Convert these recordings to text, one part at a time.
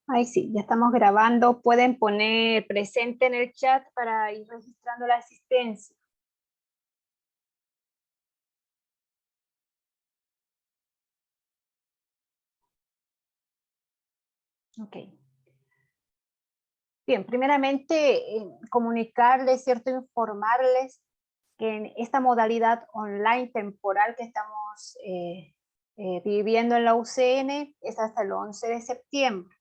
Ahí sí, ya estamos grabando. Pueden poner presente en el chat para ir registrando la asistencia. Ok. Bien, primeramente comunicarles, ¿cierto? Informarles que en esta modalidad online temporal que estamos viviendo en la UCN es hasta el 11 de septiembre.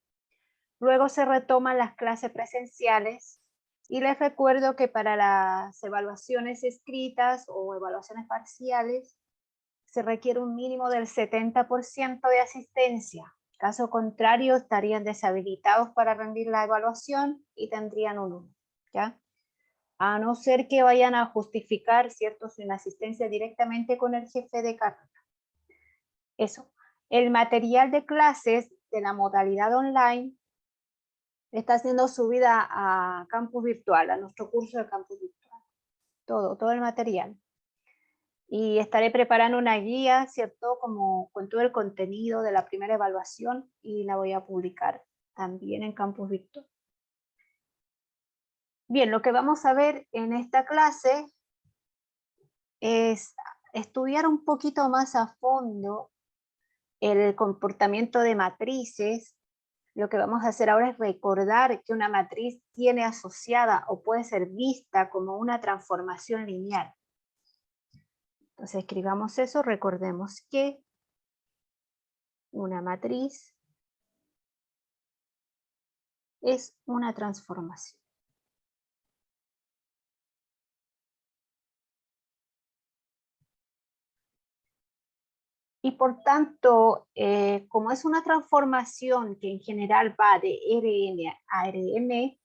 Luego se retoman las clases presenciales y les recuerdo que para las evaluaciones escritas o evaluaciones parciales se requiere un mínimo del 70% de asistencia. Caso contrario, estarían deshabilitados para rendir la evaluación y tendrían un 1, ¿ya? A no ser que vayan a justificar, ¿cierto?, su inasistencia directamente con el jefe de carrera. Eso. El material de clases de la modalidad online está siendo subida a campus virtual, a nuestro curso de campus virtual. Todo el material. Y estaré preparando una guía, ¿cierto? Como con todo el contenido de la primera evaluación y la voy a publicar también en Campus Virtual. Bien, lo que vamos a ver en esta clase es estudiar un poquito más a fondo el comportamiento de matrices. Lo que vamos a hacer ahora es recordar que una matriz tiene asociada o puede ser vista como una transformación lineal. Entonces escribamos eso, recordemos que una matriz es una transformación. Y por tanto, como es una transformación que en general va de Rn a Rm,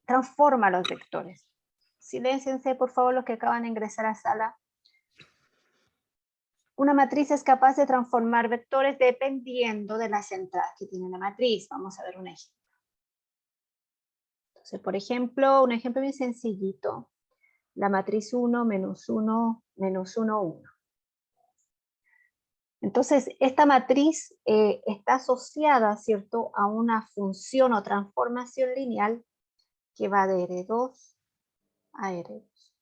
transforma los vectores. Silénciense, por favor, los que acaban de ingresar a la sala. Una matriz es capaz de transformar vectores dependiendo de las entradas que tiene la matriz. Vamos a ver un ejemplo. Entonces, por ejemplo, un ejemplo bien sencillito. La matriz 1, menos 1, menos 1, 1. Entonces, esta matriz está asociada, ¿cierto?, a una función o transformación lineal que va de R2 a R2.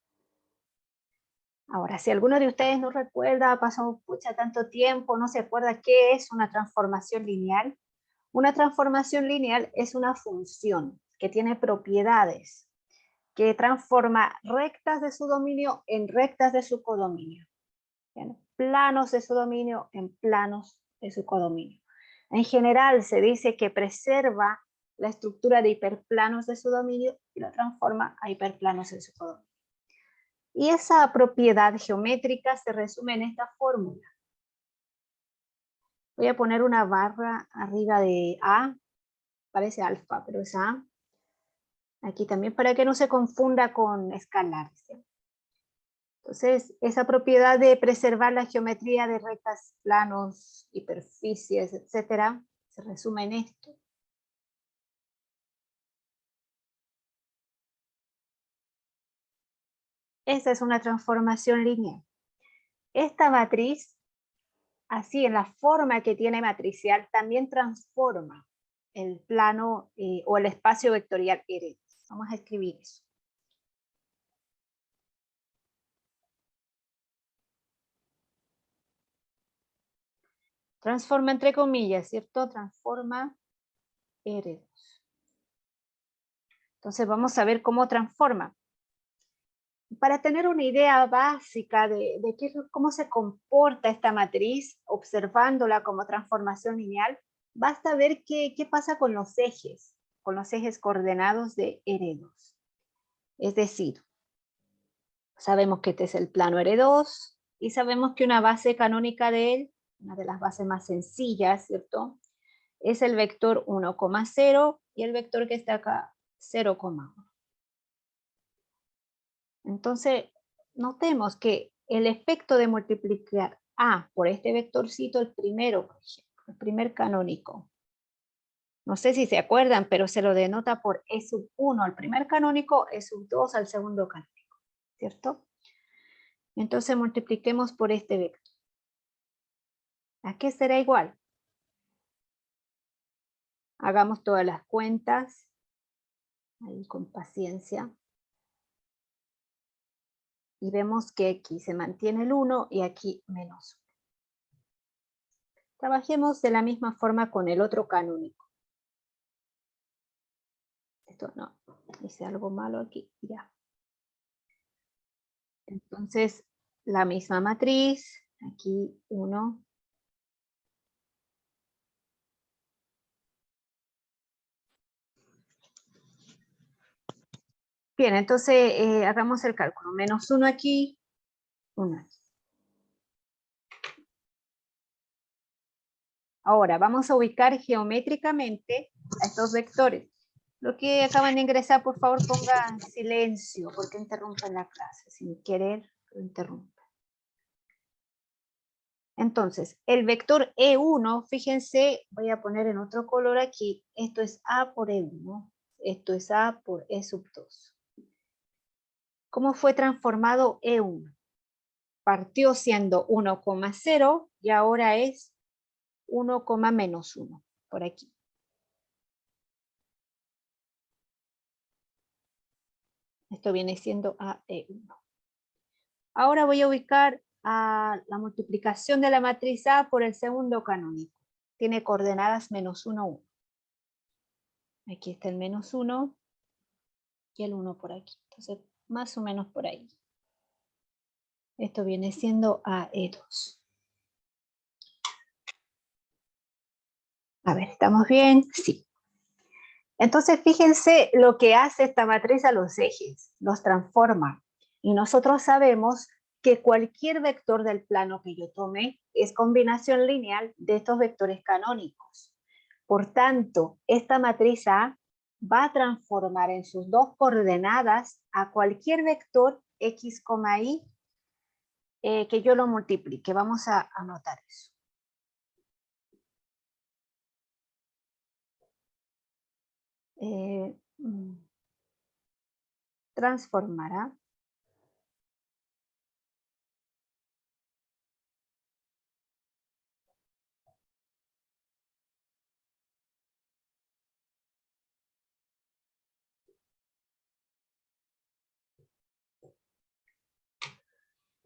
Ahora, si alguno de ustedes no recuerda, ha pasado tanto tiempo, no se acuerda qué es una transformación lineal. Una transformación lineal es una función que tiene propiedades, que transforma rectas de su dominio en rectas de su codominio. Bien, planos de su dominio en planos de su codominio. En general se dice que preserva la estructura de hiperplanos de su dominio y la transforma a hiperplanos de su codominio. Y esa propiedad geométrica se resume en esta fórmula. Voy a poner una barra arriba de A, parece alfa, pero es A. Aquí también para que no se confunda con escalares. Entonces, esa propiedad de preservar la geometría de rectas, planos, hiperficies, etcétera, se resume en esto. Esa es una transformación lineal. Esta matriz, así en la forma que tiene matricial, también transforma el plano o el espacio vectorial R. Vamos a escribir eso. Transforma entre comillas, ¿cierto? Transforma R2. Entonces vamos a ver cómo transforma. Para tener una idea básica de cómo se comporta esta matriz, observándola como transformación lineal, basta ver qué pasa con los ejes coordenados de R2. Es decir, sabemos que este es el plano R2 y sabemos que una base canónica de él, una de las bases más sencillas, ¿cierto?, es el vector 1,0 y el vector que está acá, 0,1. Entonces, notemos que el efecto de multiplicar A por este vectorcito, el primero, por ejemplo, el primer canónico, no sé si se acuerdan, pero se lo denota por E sub 1 al primer canónico, E sub 2 al segundo canónico, ¿cierto? Entonces multipliquemos por este vector. ¿A qué será igual? Hagamos todas las cuentas, ahí con paciencia. Y vemos que aquí se mantiene el 1 y aquí menos 1. Trabajemos de la misma forma con el otro canónico. Esto no, hice algo malo aquí, ya. Entonces, la misma matriz, aquí 1. Bien, entonces hagamos el cálculo. Menos 1 aquí, 1 aquí. Ahora vamos a ubicar geométricamente a estos vectores. Los que acaban de ingresar, por favor, pongan silencio, porque interrumpen la clase. Sin querer, lo interrumpen. Entonces, el vector E1, fíjense, voy a poner en otro color aquí. Esto es A por E1. Esto es A por E sub 2. ¿Cómo fue transformado E1? Partió siendo 1,0 y ahora es 1, menos 1, por aquí. Esto viene siendo AE1. Ahora voy a ubicar a la multiplicación de la matriz A por el segundo canónico. Tiene coordenadas menos 1, 1. Aquí está el menos 1 y el 1 por aquí. Entonces, más o menos por ahí. Esto viene siendo AE2. A ver, ¿estamos bien? Sí. Entonces, fíjense lo que hace esta matriz a los ejes. Los transforma. Y nosotros sabemos que cualquier vector del plano que yo tome es combinación lineal de estos vectores canónicos. Por tanto, esta matriz A va a transformar en sus dos coordenadas a cualquier vector x, y que yo lo multiplique. Vamos a anotar eso. Transformará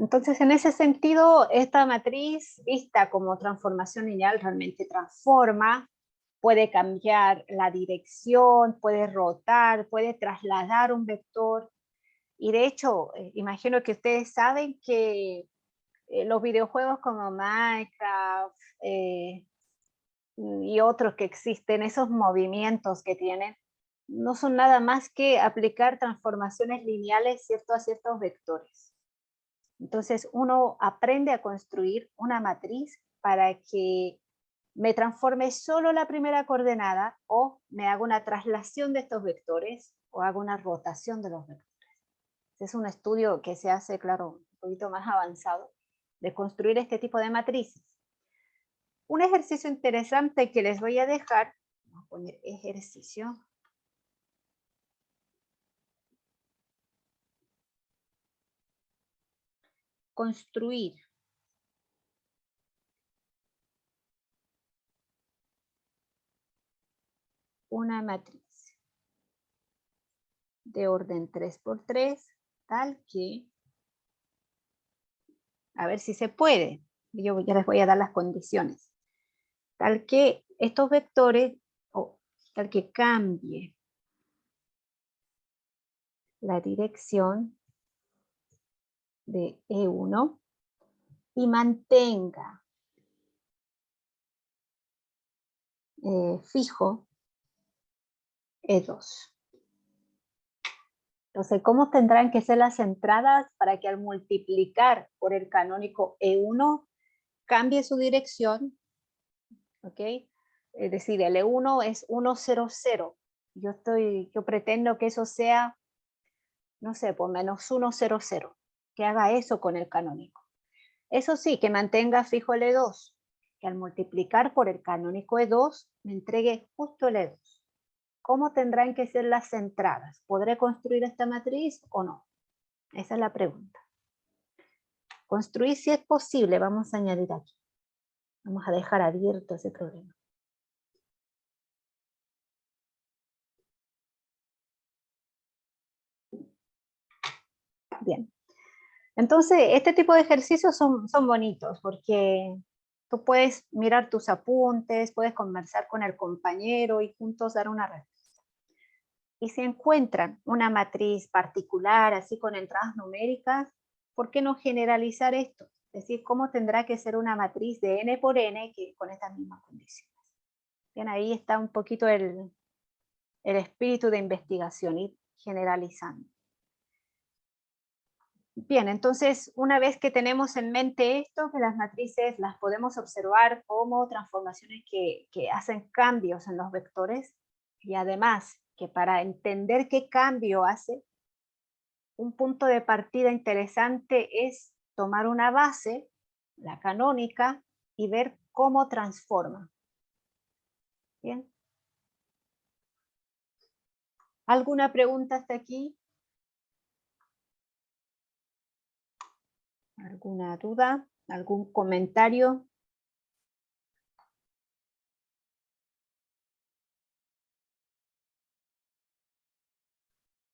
Entonces, en ese sentido, esta matriz, vista como transformación lineal, realmente transforma, puede cambiar la dirección, puede rotar, puede trasladar un vector. Y de hecho, imagino que ustedes saben que los videojuegos como Minecraft y otros que existen, esos movimientos que tienen, no son nada más que aplicar transformaciones lineales a ciertos vectores. Entonces uno aprende a construir una matriz para que me transforme solo la primera coordenada o me haga una traslación de estos vectores o haga una rotación de los vectores. Es un estudio que se hace, claro, un poquito más avanzado de construir este tipo de matrices. Un ejercicio interesante que les voy a dejar, vamos a poner ejercicio. Construir una matriz de orden 3×3, tal que, a ver si se puede, yo ya les voy a dar las condiciones, tal que estos vectores, o tal que cambie la dirección de E1 y mantenga fijo E2. Entonces, ¿cómo tendrán que ser las entradas para que al multiplicar por el canónico E1 cambie su dirección? ¿Ok? Es decir, el E1 es 1, 0, 0. Yo pretendo que eso sea, no sé, por menos 1, 0, 0. Que haga eso con el canónico. Eso sí, que mantenga fijo el E2. Que al multiplicar por el canónico E2 me entregue justo el E2. ¿Cómo tendrán que ser las entradas? ¿Podré construir esta matriz o no? Esa es la pregunta. Construir si es posible, vamos a añadir aquí. Vamos a dejar abierto ese problema. Bien. Entonces, este tipo de ejercicios son bonitos porque tú puedes mirar tus apuntes, puedes conversar con el compañero y juntos dar una respuesta. Y si encuentran una matriz particular, así con entradas numéricas, ¿por qué no generalizar esto? Es decir, ¿cómo tendrá que ser una matriz de n por n que con estas mismas condiciones? Bien, ahí está un poquito el espíritu de investigación, ir generalizando. Bien, entonces, una vez que tenemos en mente esto, que las matrices las podemos observar como transformaciones que hacen cambios en los vectores, y además que para entender qué cambio hace, un punto de partida interesante es tomar una base, la canónica, y ver cómo transforma. Bien. ¿Alguna pregunta hasta aquí? ¿Alguna duda? ¿Algún comentario?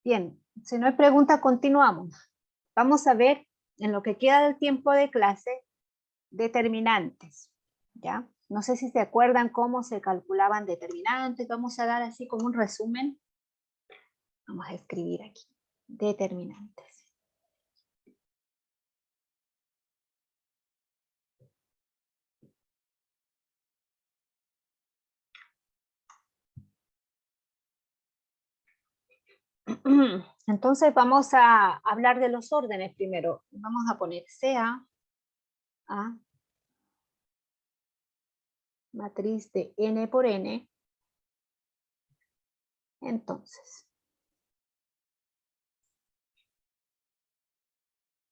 Bien, si no hay pregunta, continuamos. Vamos a ver, en lo que queda del tiempo de clase, determinantes, ¿ya? No sé si se acuerdan cómo se calculaban determinantes. Vamos a dar así como un resumen. Vamos a escribir aquí, determinantes. Entonces vamos a hablar de los órdenes primero. Vamos a poner CA, A, matriz de n por n. Entonces,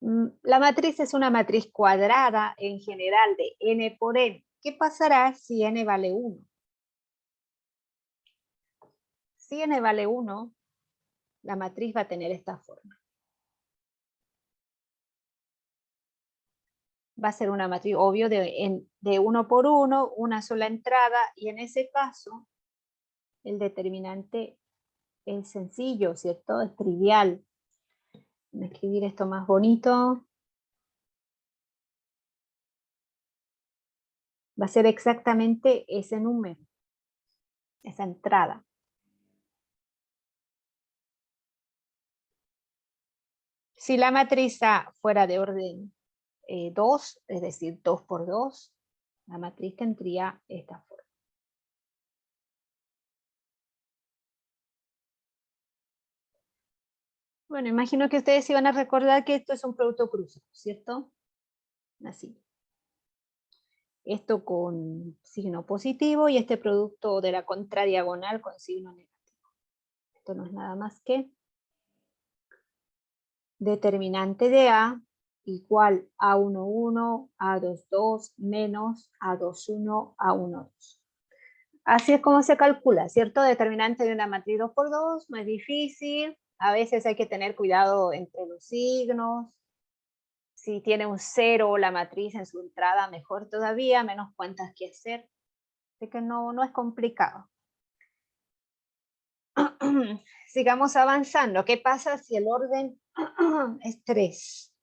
la matriz es una matriz cuadrada en general de n por n. ¿Qué pasará si n vale 1? Si n vale 1, la matriz va a tener esta forma. Va a ser una matriz, obvio, de 1 por 1, una sola entrada, y en ese caso, el determinante es sencillo, ¿cierto? Es trivial. Voy a escribir esto más bonito. Va a ser exactamente ese número, esa entrada. Si la matriz A fuera de orden 2, es decir, 2 por 2, la matriz tendría esta forma. Bueno, imagino que ustedes se van a recordar que esto es un producto cruzado, ¿cierto? Así. Esto con signo positivo y este producto de la contradiagonal con signo negativo. Esto no es nada más que determinante de A igual A11, A22 menos A21, A12. Así es como se calcula, ¿cierto? Determinante de una matriz 2 por 2, no es difícil. A veces hay que tener cuidado entre los signos. Si tiene un 0 la matriz en su entrada, mejor todavía, menos cuentas que hacer. Así que no es complicado. Sigamos avanzando. ¿Qué pasa si el orden es 3?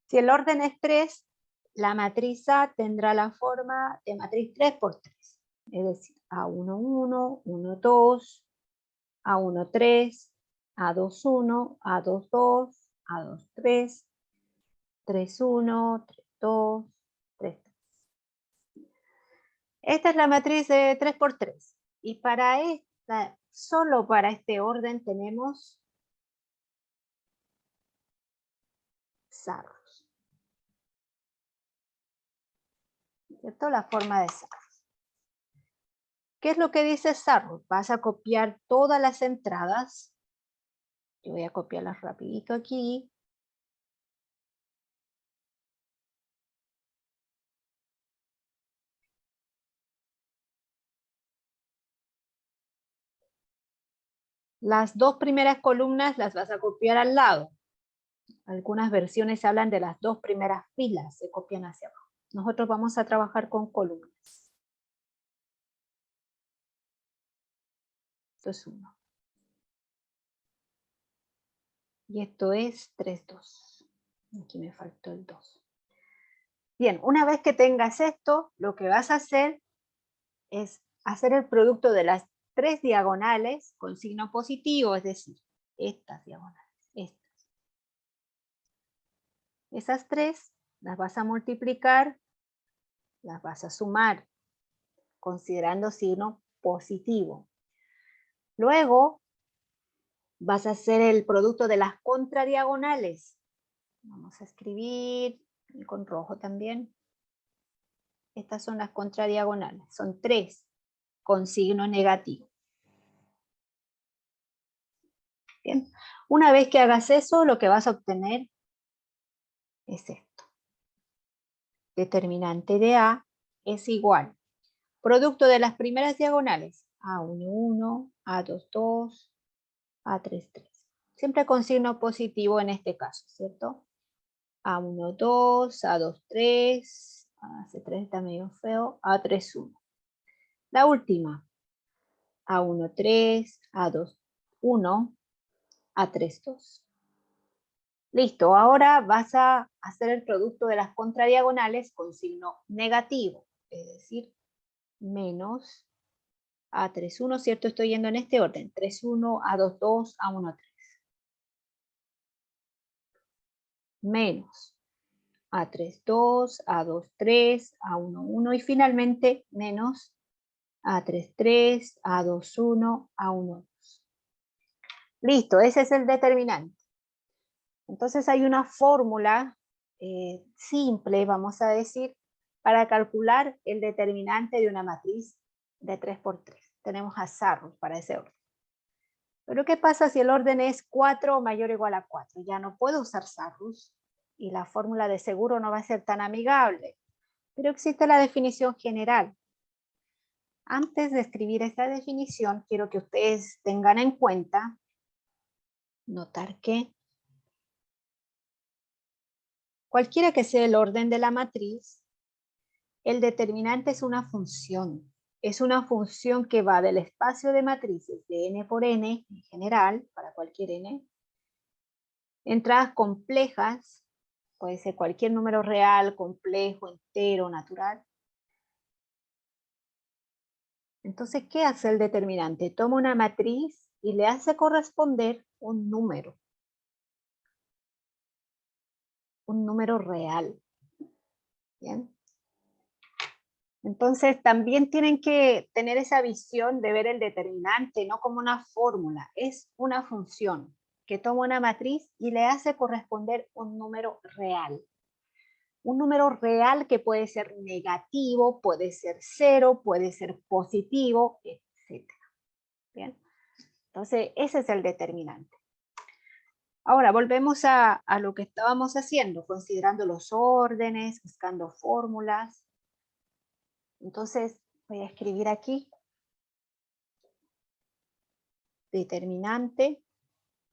Si el orden es 3, la matriz A tendrá la forma de matriz 3 por 3. Es decir, A11, 12, A13, A21, A22, A23, 31, 32, 33. Esta es la matriz de 3 por 3. Y para esta, solo para este orden tenemos Sarrus. ¿Cierto? La forma de Sarrus. ¿Qué es lo que dice Sarrus? Vas a copiar todas las entradas. Yo voy a copiarlas rapidito aquí. Las dos primeras columnas las vas a copiar al lado. Algunas versiones hablan de las dos primeras filas, se copian hacia abajo. Nosotros vamos a trabajar con columnas. Esto es 1. Y esto es 3, 2. Aquí me faltó el 2. Bien, una vez que tengas esto, lo que vas a hacer es hacer el producto de las 3 diagonales con signo positivo, es decir, estas diagonales, estas. Esas 3 las vas a multiplicar, las vas a sumar, considerando signo positivo. Luego vas a hacer el producto de las contradiagonales. Vamos a escribir con rojo también. Estas son las contradiagonales, son 3 con signo negativo. Bien. Una vez que hagas eso, lo que vas a obtener es esto. Determinante de A es igual. Producto de las primeras diagonales. A1, 1, A2, 2, A3, 3. Siempre con signo positivo en este caso, ¿cierto? A1, 2, A2, 3, AC3 está medio feo, A3, 1. La última. A1, 3, A2, 1, A3, 2. Listo, ahora vas a hacer el producto de las contradiagonales con signo negativo, es decir, menos A3, 1, ¿cierto? Estoy yendo en este orden, 3, 1, A2, 2, A1, 3. Menos A3, 2, A2, 3, A1, 1 y finalmente menos A3, 3, A2, 1, A1, 2. Listo, ese es el determinante. Entonces hay una fórmula simple, vamos a decir, para calcular el determinante de una matriz de 3×3. Tenemos a Sarrus para ese orden. Pero ¿qué pasa si el orden es 4 mayor o igual a 4? Ya no puedo usar Sarrus y la fórmula de seguro no va a ser tan amigable. Pero existe la definición general. Antes de escribir esta definición, quiero que ustedes tengan en cuenta, notar que cualquiera que sea el orden de la matriz, el determinante es una función. Es una función que va del espacio de matrices de n por n, en general, para cualquier n, entradas complejas, puede ser cualquier número real, complejo, entero, natural. Entonces, ¿qué hace el determinante? Toma una matriz y le hace corresponder un número real. ¿Bien? Entonces, también tienen que tener esa visión de ver el determinante, no como una fórmula, es una función que toma una matriz y le hace corresponder un número real. Un número real que puede ser negativo, puede ser 0, puede ser positivo, etc. ¿Bien? Entonces, ese es el determinante. Ahora, volvemos a lo que estábamos haciendo, considerando los órdenes, buscando fórmulas. Entonces, voy a escribir aquí determinante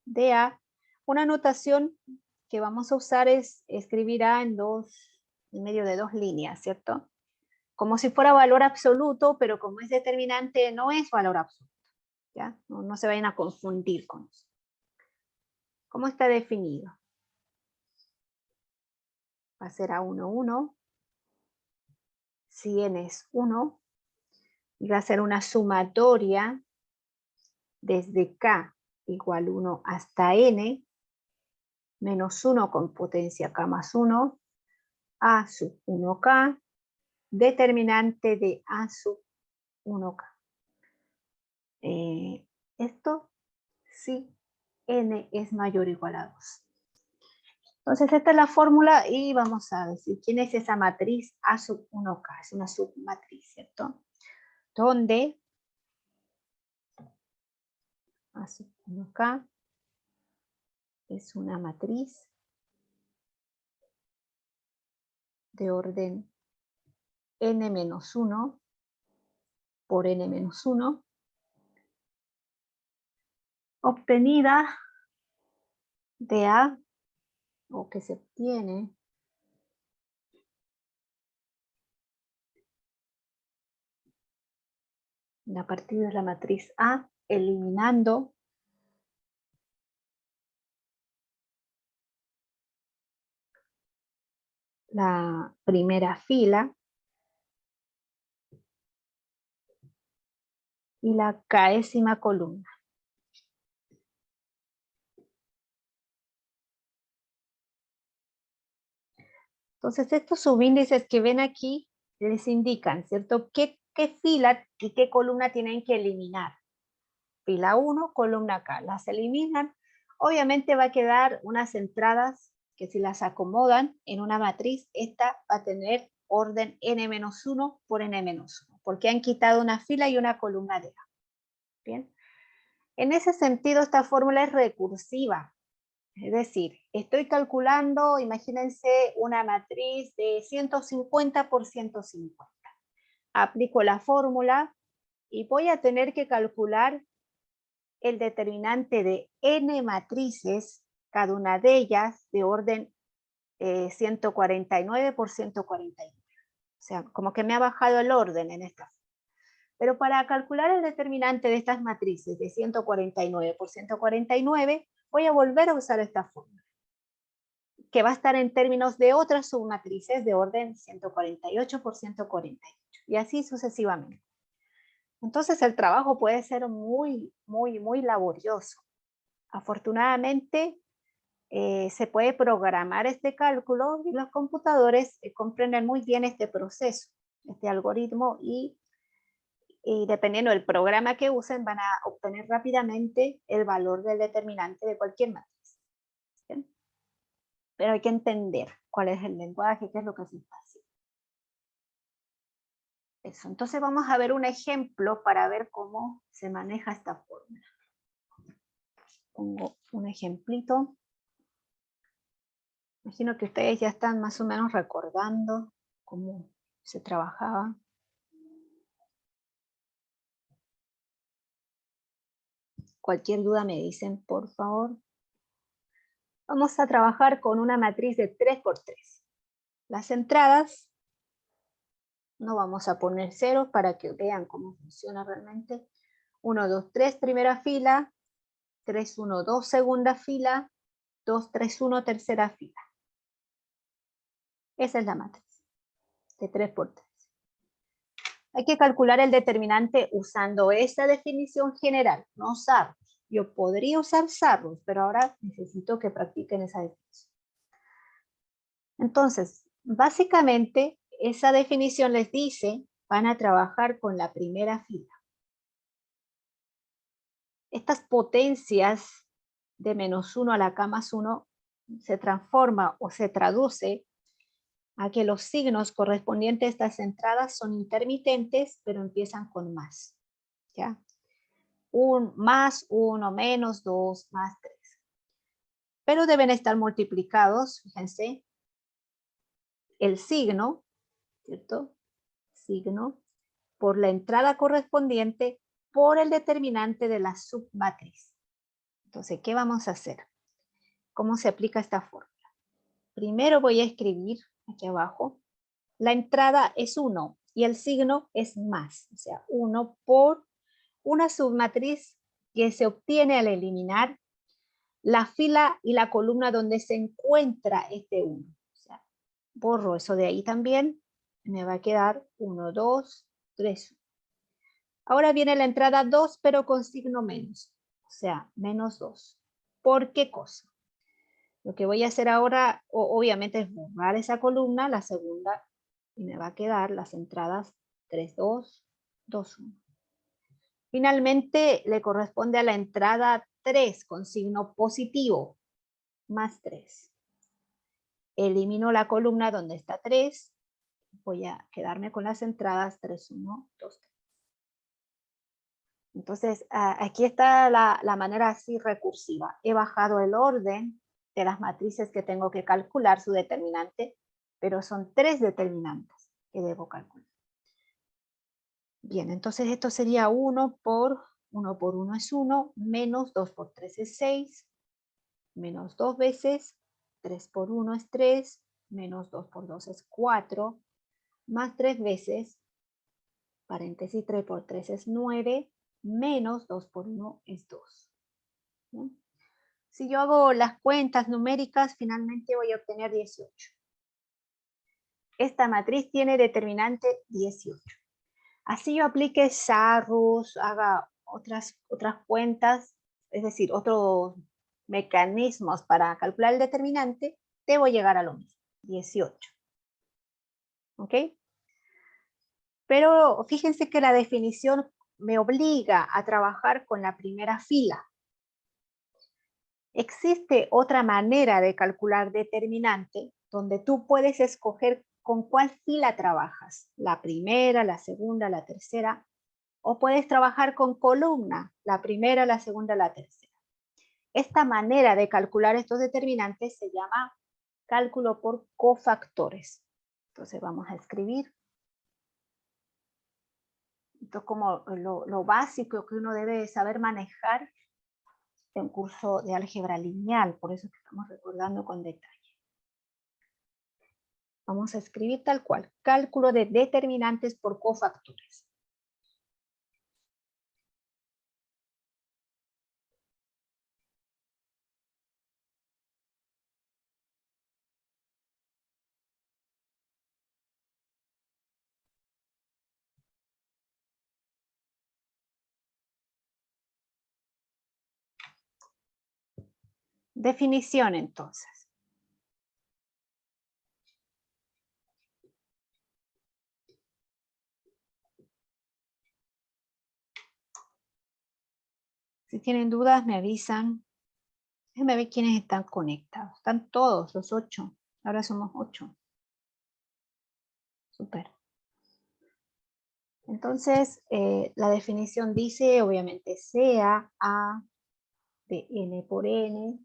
de A. Una notación que vamos a usar es escribir A en medio de 2 líneas, ¿cierto? Como si fuera valor absoluto, pero como es determinante, no es valor absoluto. ¿Ya? No se vayan a confundir con eso. ¿Cómo está definido? Va a ser A1, 1. Si n es 1, y va a ser una sumatoria desde k igual 1 hasta n, menos 1 con potencia k más 1, a sub 1k, determinante de a sub 1k. Esto si n es mayor o igual a 2. Entonces esta es la fórmula y vamos a decir quién es esa matriz a sub 1k. Es una submatriz, ¿cierto? Donde a sub 1k es una matriz de orden n-1 por n-1 obtenida de A, o que se obtiene a partir de la matriz A, eliminando la primera fila y la késima columna. Entonces, estos subíndices que ven aquí les indican, ¿cierto? ¿Qué fila y qué columna tienen que eliminar? Fila 1, columna K. Las eliminan. Obviamente va a quedar unas entradas que si las acomodan en una matriz, esta va a tener orden n-1 por n-1, porque han quitado una fila y una columna de A. Bien. En ese sentido, esta fórmula es recursiva. Es decir, estoy calculando, imagínense una matriz de 150 por 150. Aplico la fórmula y voy a tener que calcular el determinante de n matrices, cada una de ellas de orden 149 por 149. O sea, como que me ha bajado el orden en esta. Pero para calcular el determinante de estas matrices de 149 por 149, voy a volver a usar esta fórmula, que va a estar en términos de otras submatrices de orden 148 por 148, y así sucesivamente. Entonces el trabajo puede ser muy laborioso. Afortunadamente, se puede programar este cálculo y los computadores comprenden muy bien este proceso, este algoritmo, y dependiendo del programa que usen van a obtener rápidamente el valor del determinante de cualquier matriz. ¿Bien? Pero hay que entender cuál es el lenguaje, qué es lo que se está haciendo. Eso. Entonces vamos a ver un ejemplo para ver cómo se maneja esta fórmula. Pongo un ejemplito. Imagino que ustedes ya están más o menos recordando cómo se trabajaba. Cualquier duda me dicen, por favor. Vamos a trabajar con una matriz de 3 por 3. Las entradas, no vamos a poner ceros para que vean cómo funciona realmente. 1, 2, 3, primera fila. 3, 1, 2, segunda fila. 2, 3, 1, tercera fila. Esa es la matriz de 3 por 3. Hay que calcular el determinante usando esa definición general, no SARROS. Yo podría usar SARROS, pero ahora necesito que practiquen esa definición. Entonces, básicamente, esa definición les dice, van a trabajar con la primera fila. Estas potencias de -1 a la k más 1 se transforma o se traduce a que los signos correspondientes a estas entradas son intermitentes, pero empiezan con más. ¿Ya? Más 1, menos 2, más 3. Pero deben estar multiplicados, fíjense, el signo, ¿cierto? Signo, por la entrada correspondiente, por el determinante de la submatriz. Entonces, ¿qué vamos a hacer? ¿Cómo se aplica esta fórmula? Primero voy a escribir aquí abajo, la entrada es 1 y el signo es más, o sea, 1 por una submatriz que se obtiene al eliminar la fila y la columna donde se encuentra este 1. O sea, borro eso de ahí también, me va a quedar 1, 2, 3. Ahora viene la entrada 2, pero con signo menos, o sea, menos 2. ¿Por qué cosa? Lo que voy a hacer ahora, obviamente, es borrar esa columna, la segunda, y me va a quedar las entradas 3, 2, 2, 1. Finalmente, le corresponde a la entrada 3 con signo positivo, más 3. Elimino la columna donde está 3, voy a quedarme con las entradas 3, 1, 2, 3. Entonces, aquí está la manera así recursiva. He bajado el orden de las matrices que tengo que calcular su determinante, pero son 3 determinantes que debo calcular. Bien, entonces esto sería 1 por 1 es 1, menos 2 por 3 es 6, menos 2 veces, 3 por 1 es 3, menos 2 por 2 es 4, más 3 veces, paréntesis 3 por 3 es 9, menos 2 por 1 es 2. ¿Sí? Si yo hago las cuentas numéricas, finalmente voy a obtener 18. Esta matriz tiene determinante 18. Así yo aplique SARUS, haga otras cuentas, es decir, otros mecanismos para calcular el determinante, debo llegar a lo mismo, 18. ¿Ok? Pero fíjense que la definición me obliga a trabajar con la primera fila. Existe otra manera de calcular determinante donde tú puedes escoger con cuál fila trabajas, la primera, la segunda, la tercera, o puedes trabajar con columna, la primera, la segunda, la tercera. Esta manera de calcular estos determinantes se llama cálculo por cofactores. Entonces vamos a escribir. Esto es como lo básico que uno debe saber manejar en un curso de álgebra lineal, por eso es que estamos recordando con detalle. Vamos a escribir tal cual, cálculo de determinantes por cofactores. Definición entonces. Si tienen dudas me avisan. Déjenme ver quiénes están conectados. Están todos, los 8. Ahora somos 8. Súper. Entonces, la definición dice, obviamente, sea A de n por n,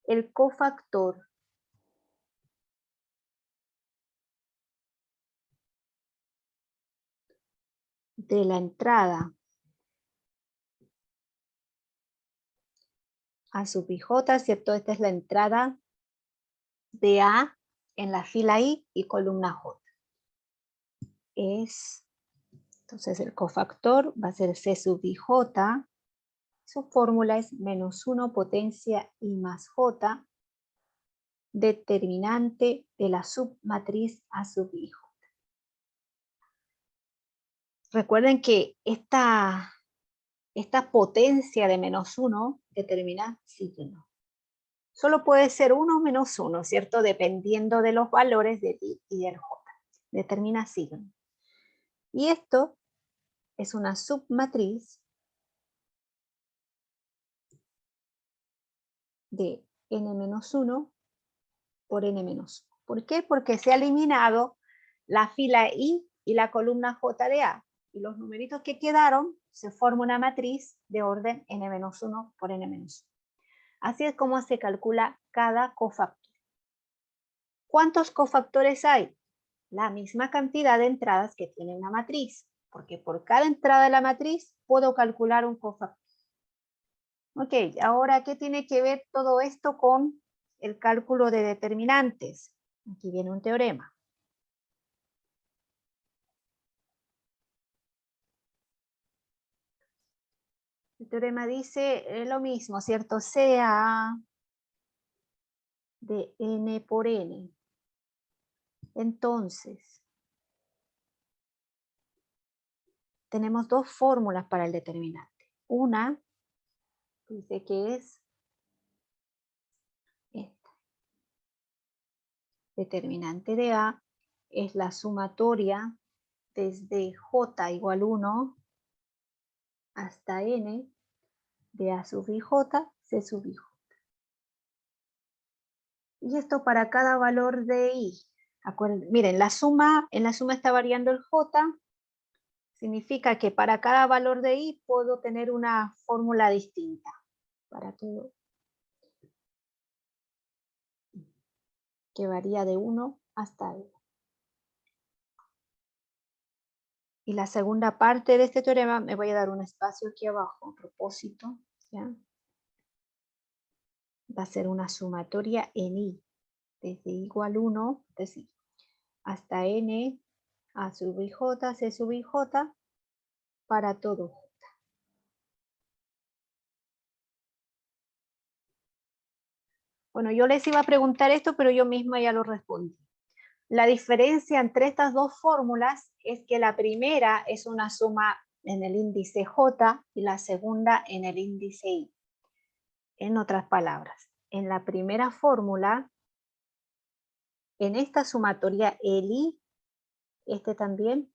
el cofactor de la entrada a sub i j, ¿cierto? Esta es la entrada de A en la fila I y columna J. Entonces el cofactor va a ser C sub i j. Su fórmula es menos 1 potencia I más J, determinante de la submatriz A sub i j. Recuerden que esta potencia de menos 1 determina signo. Solo puede ser 1 o menos 1, ¿cierto? Dependiendo de los valores de I y del J. Determina signo. Y esto es una submatriz de n-1 por n-1. ¿Por qué? Porque se ha eliminado la fila I y la columna J de A. Y los numeritos que quedaron se forma una matriz de orden n-1 por n-1. Así es como se calcula cada cofactor. ¿Cuántos cofactores hay? La misma cantidad de entradas que tiene una matriz, porque por cada entrada de la matriz puedo calcular un cofactor. Ok, ahora, ¿qué tiene que ver todo esto con el cálculo de determinantes? Aquí viene un teorema. El teorema dice lo mismo, ¿cierto? Sea de n por n. Entonces, tenemos dos fórmulas para el determinante. Una dice que es esta. Determinante de A es la sumatoria desde j igual 1 hasta n de A sub i j, C sub i j. Y esto para cada valor de i. Miren, en la suma está variando el j, significa que para cada valor de i puedo tener una fórmula distinta para todo, que varía de 1 hasta n. Y la segunda parte de este teorema, me voy a dar un espacio aquí abajo a propósito, ¿ya? Va a ser una sumatoria en i, desde igual 1, es decir, hasta n A sub i j, C sub i j, para todo j. Bueno, yo les iba a preguntar esto, pero yo misma ya lo respondí. La diferencia entre estas dos fórmulas es que la primera es una suma en el índice j y la segunda en el índice i. En otras palabras, en la primera fórmula, en esta sumatoria el i, este también,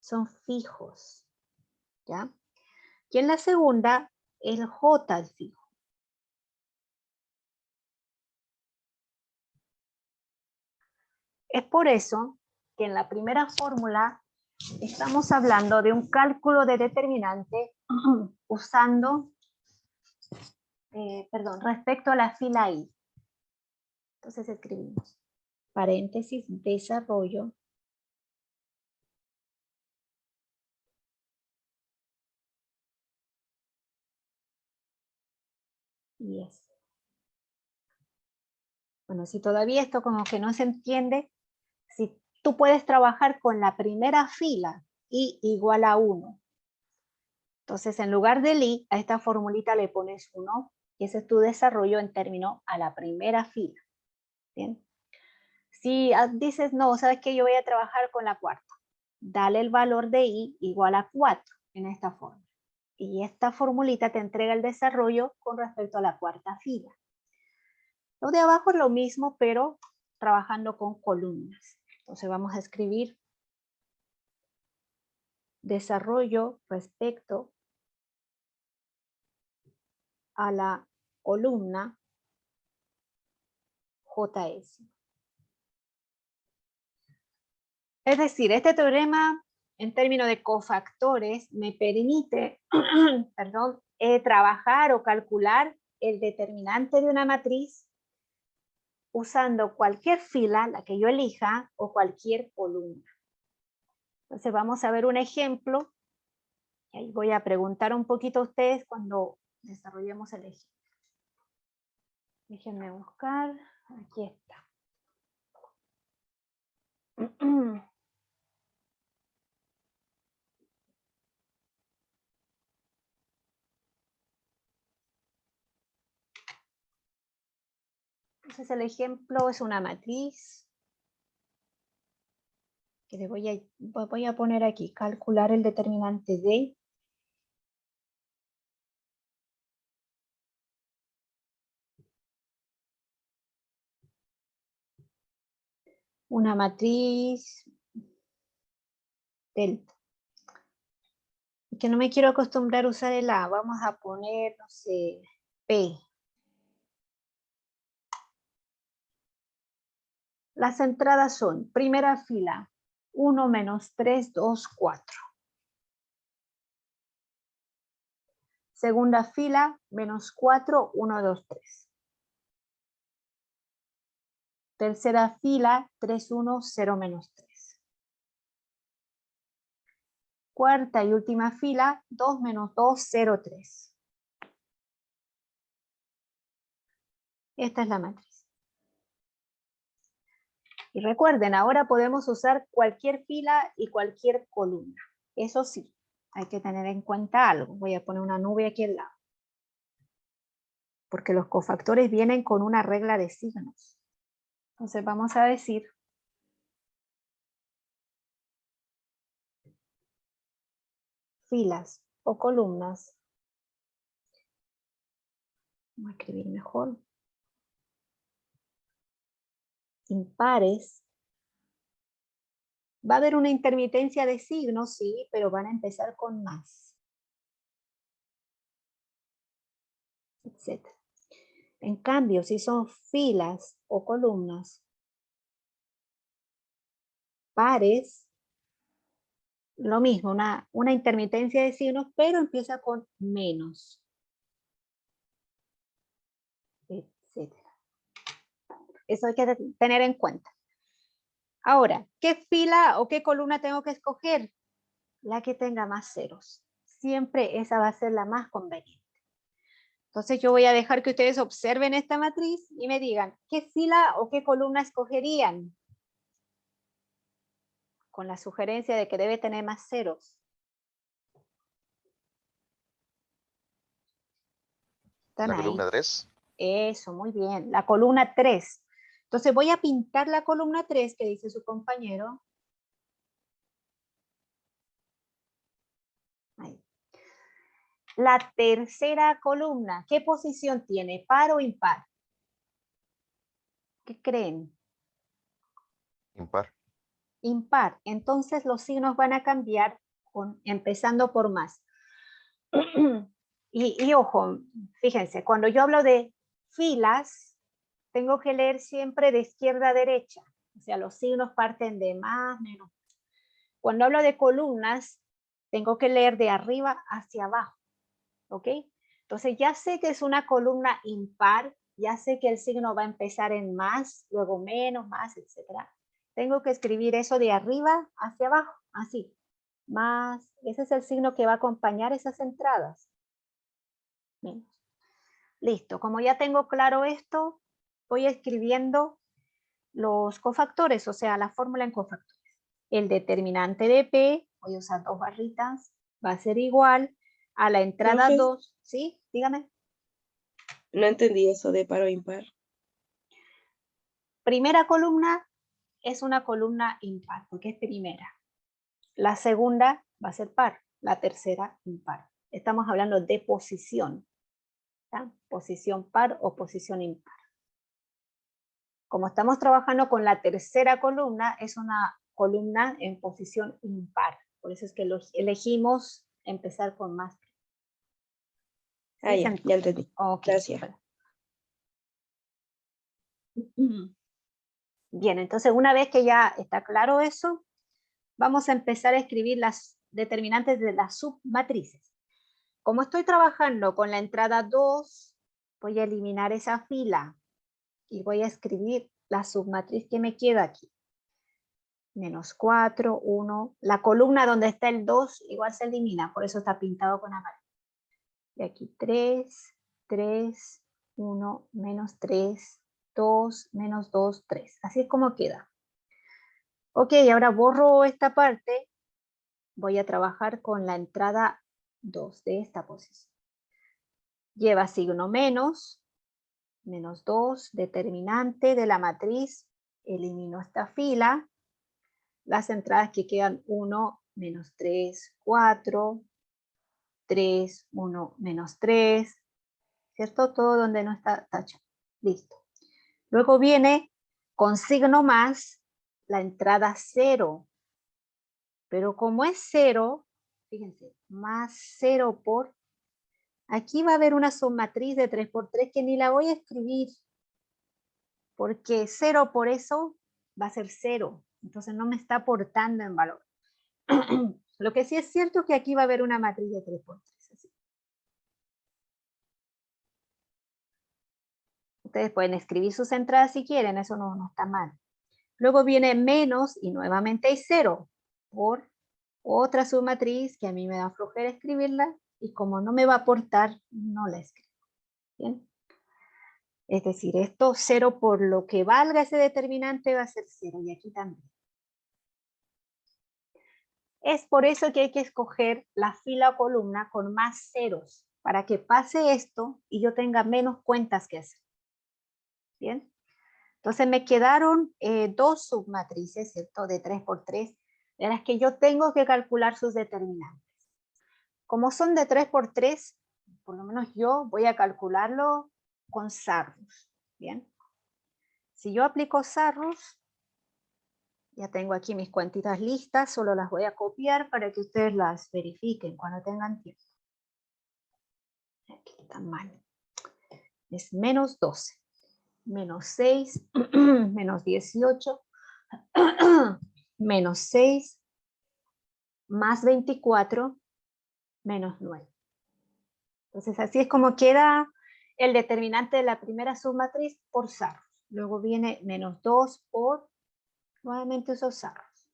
son fijos, ¿ya? Y en la segunda, el j es fijo. Es por eso que en la primera fórmula estamos hablando de un cálculo de determinante usando, respecto a la fila i. Entonces escribimos paréntesis, desarrollo, y es. Bueno, si todavía esto como que no se entiende, si tú puedes trabajar con la primera fila, i igual a 1. Entonces, en lugar del i, a esta formulita le pones 1, y ese es tu desarrollo en términos a la primera fila. ¿Bien? Si dices, no, ¿sabes qué? Yo voy a trabajar con la cuarta. Dale el valor de i igual a 4 en esta forma. Y esta formulita te entrega el desarrollo con respecto a la cuarta fila. Lo de abajo es lo mismo, pero trabajando con columnas. Entonces vamos a escribir desarrollo respecto a la columna JS. Es decir, este teorema en términos de cofactores me permite trabajar o calcular el determinante de una matriz usando cualquier fila, la que yo elija, o cualquier columna. Entonces vamos a ver un ejemplo. Y ahí voy a preguntar un poquito a ustedes cuando desarrollemos el ejemplo. Déjenme buscar. Aquí está. Entonces el ejemplo es una matriz que le voy a poner aquí, calcular el determinante de una matriz delta. Que no me quiero acostumbrar a usar el A, vamos a poner, no sé, P. Las entradas son, primera fila, 1, menos 3, 2, 4. Segunda fila, menos 4, 1, 2, 3. Tercera fila, 3, 1, 0, menos 3. Cuarta y última fila, 2, menos 2, 0, 3. Esta es la matriz. Y recuerden, ahora podemos usar cualquier fila y cualquier columna. Eso sí, hay que tener en cuenta algo. Voy a poner una nube aquí al lado. Porque los cofactores vienen con una regla de signos. Entonces vamos a decir filas o columnas. Vamos a escribir mejor. Impares. Va a haber una intermitencia de signos, sí, pero van a empezar con más. Etcétera. En cambio, si son filas o columnas pares, lo mismo, una intermitencia de signos, pero empieza con menos. Etcétera. Eso hay que tener en cuenta. Ahora, ¿qué fila o qué columna tengo que escoger? La que tenga más ceros. Siempre esa va a ser la más conveniente. Entonces yo voy a dejar que ustedes observen esta matriz y me digan, ¿qué fila o qué columna escogerían? con la sugerencia de que debe tener más ceros. ¿Están La ahí? columna 3. Eso, muy bien. La columna 3. Entonces voy a pintar la columna 3 que dice su compañero. Ahí. La tercera columna, ¿qué posición tiene? ¿Par o impar? ¿Qué creen? Impar. Impar. Entonces los signos van a cambiar empezando por más. Y ojo, fíjense, cuando yo hablo de filas, tengo que leer siempre de izquierda a derecha. O sea, los signos parten de más, menos. Cuando hablo de columnas, tengo que leer de arriba hacia abajo. ¿Ok? Entonces ya sé que es una columna impar, ya sé que el signo va a empezar en más, luego menos, más, etc. Tengo que escribir eso de arriba hacia abajo, así. Más, ese es el signo que va a acompañar esas entradas. Menos. Listo, como ya tengo claro esto, voy escribiendo los cofactores, o sea, la fórmula en cofactores. El determinante de P, voy a usar 2 barritas, va a ser igual a la entrada Profe, 2, ¿sí? Dígame. no entendí eso de par o impar. Primera columna es una columna impar, porque es primera. La segunda va a ser par, la tercera impar. Estamos hablando de posición, ¿tá? Posición par o posición impar. Como estamos trabajando con la tercera columna, es una columna en posición impar. Por eso es que elegimos empezar con más. Ah, ya entendí. Ok, Gracias. super. Bien, entonces una vez que ya está claro eso, vamos a empezar a escribir las determinantes de las submatrices. Como estoy trabajando con la entrada 2, voy a eliminar esa fila y voy a escribir la submatriz que me queda aquí. Menos 4, 1. La columna donde está el 2 igual se elimina, por eso está pintado con amarillo. Y aquí 3, 3, 1, menos 3, 2, menos 2, 3. Así es como queda. Ok, ahora borro esta parte. Voy a trabajar con la entrada 2 de esta posición. Lleva signo menos, menos 2, determinante de la matriz. Elimino esta fila. Las entradas que quedan 1, menos 3, 4, 3, 1, menos 3, ¿cierto? Todo donde no está tachado. Listo. Luego viene con signo más la entrada 0. Pero como es 0, fíjense, más 0 por... Aquí va a haber una submatriz de 3 por 3 que ni la voy a escribir. Porque 0 por eso va a ser 0. Entonces no me está aportando en valor. Lo que sí es cierto es que aquí va a haber una matriz de 3 por 3. Así. Ustedes pueden escribir sus entradas si quieren, eso no está mal. Luego viene menos y nuevamente hay 0 por otra submatriz que a mí me da flojera escribirla y como no me va a aportar, no la escribo. ¿Bien? Es decir, esto 0 por lo que valga ese determinante va a ser 0 y aquí también. Es por eso que hay que escoger la fila o columna con más ceros para que pase esto y yo tenga menos cuentas que hacer. ¿Bien? Entonces me quedaron dos submatrices, ¿cierto? De 3 por 3, de las que yo tengo que calcular sus determinantes. Como son de 3 por 3, por lo menos yo voy a calcularlo con Sarrus. ¿Bien? Si yo aplico Sarrus, ya tengo aquí mis cuentitas listas, solo las voy a copiar para que ustedes las verifiquen cuando tengan tiempo. Aquí está mal. Es menos 12, menos 6, menos 18, menos 6, más 24, menos 9. Entonces así es como queda el determinante de la primera submatriz por Sarrus. Luego viene menos 2 por, nuevamente uso Sarrus.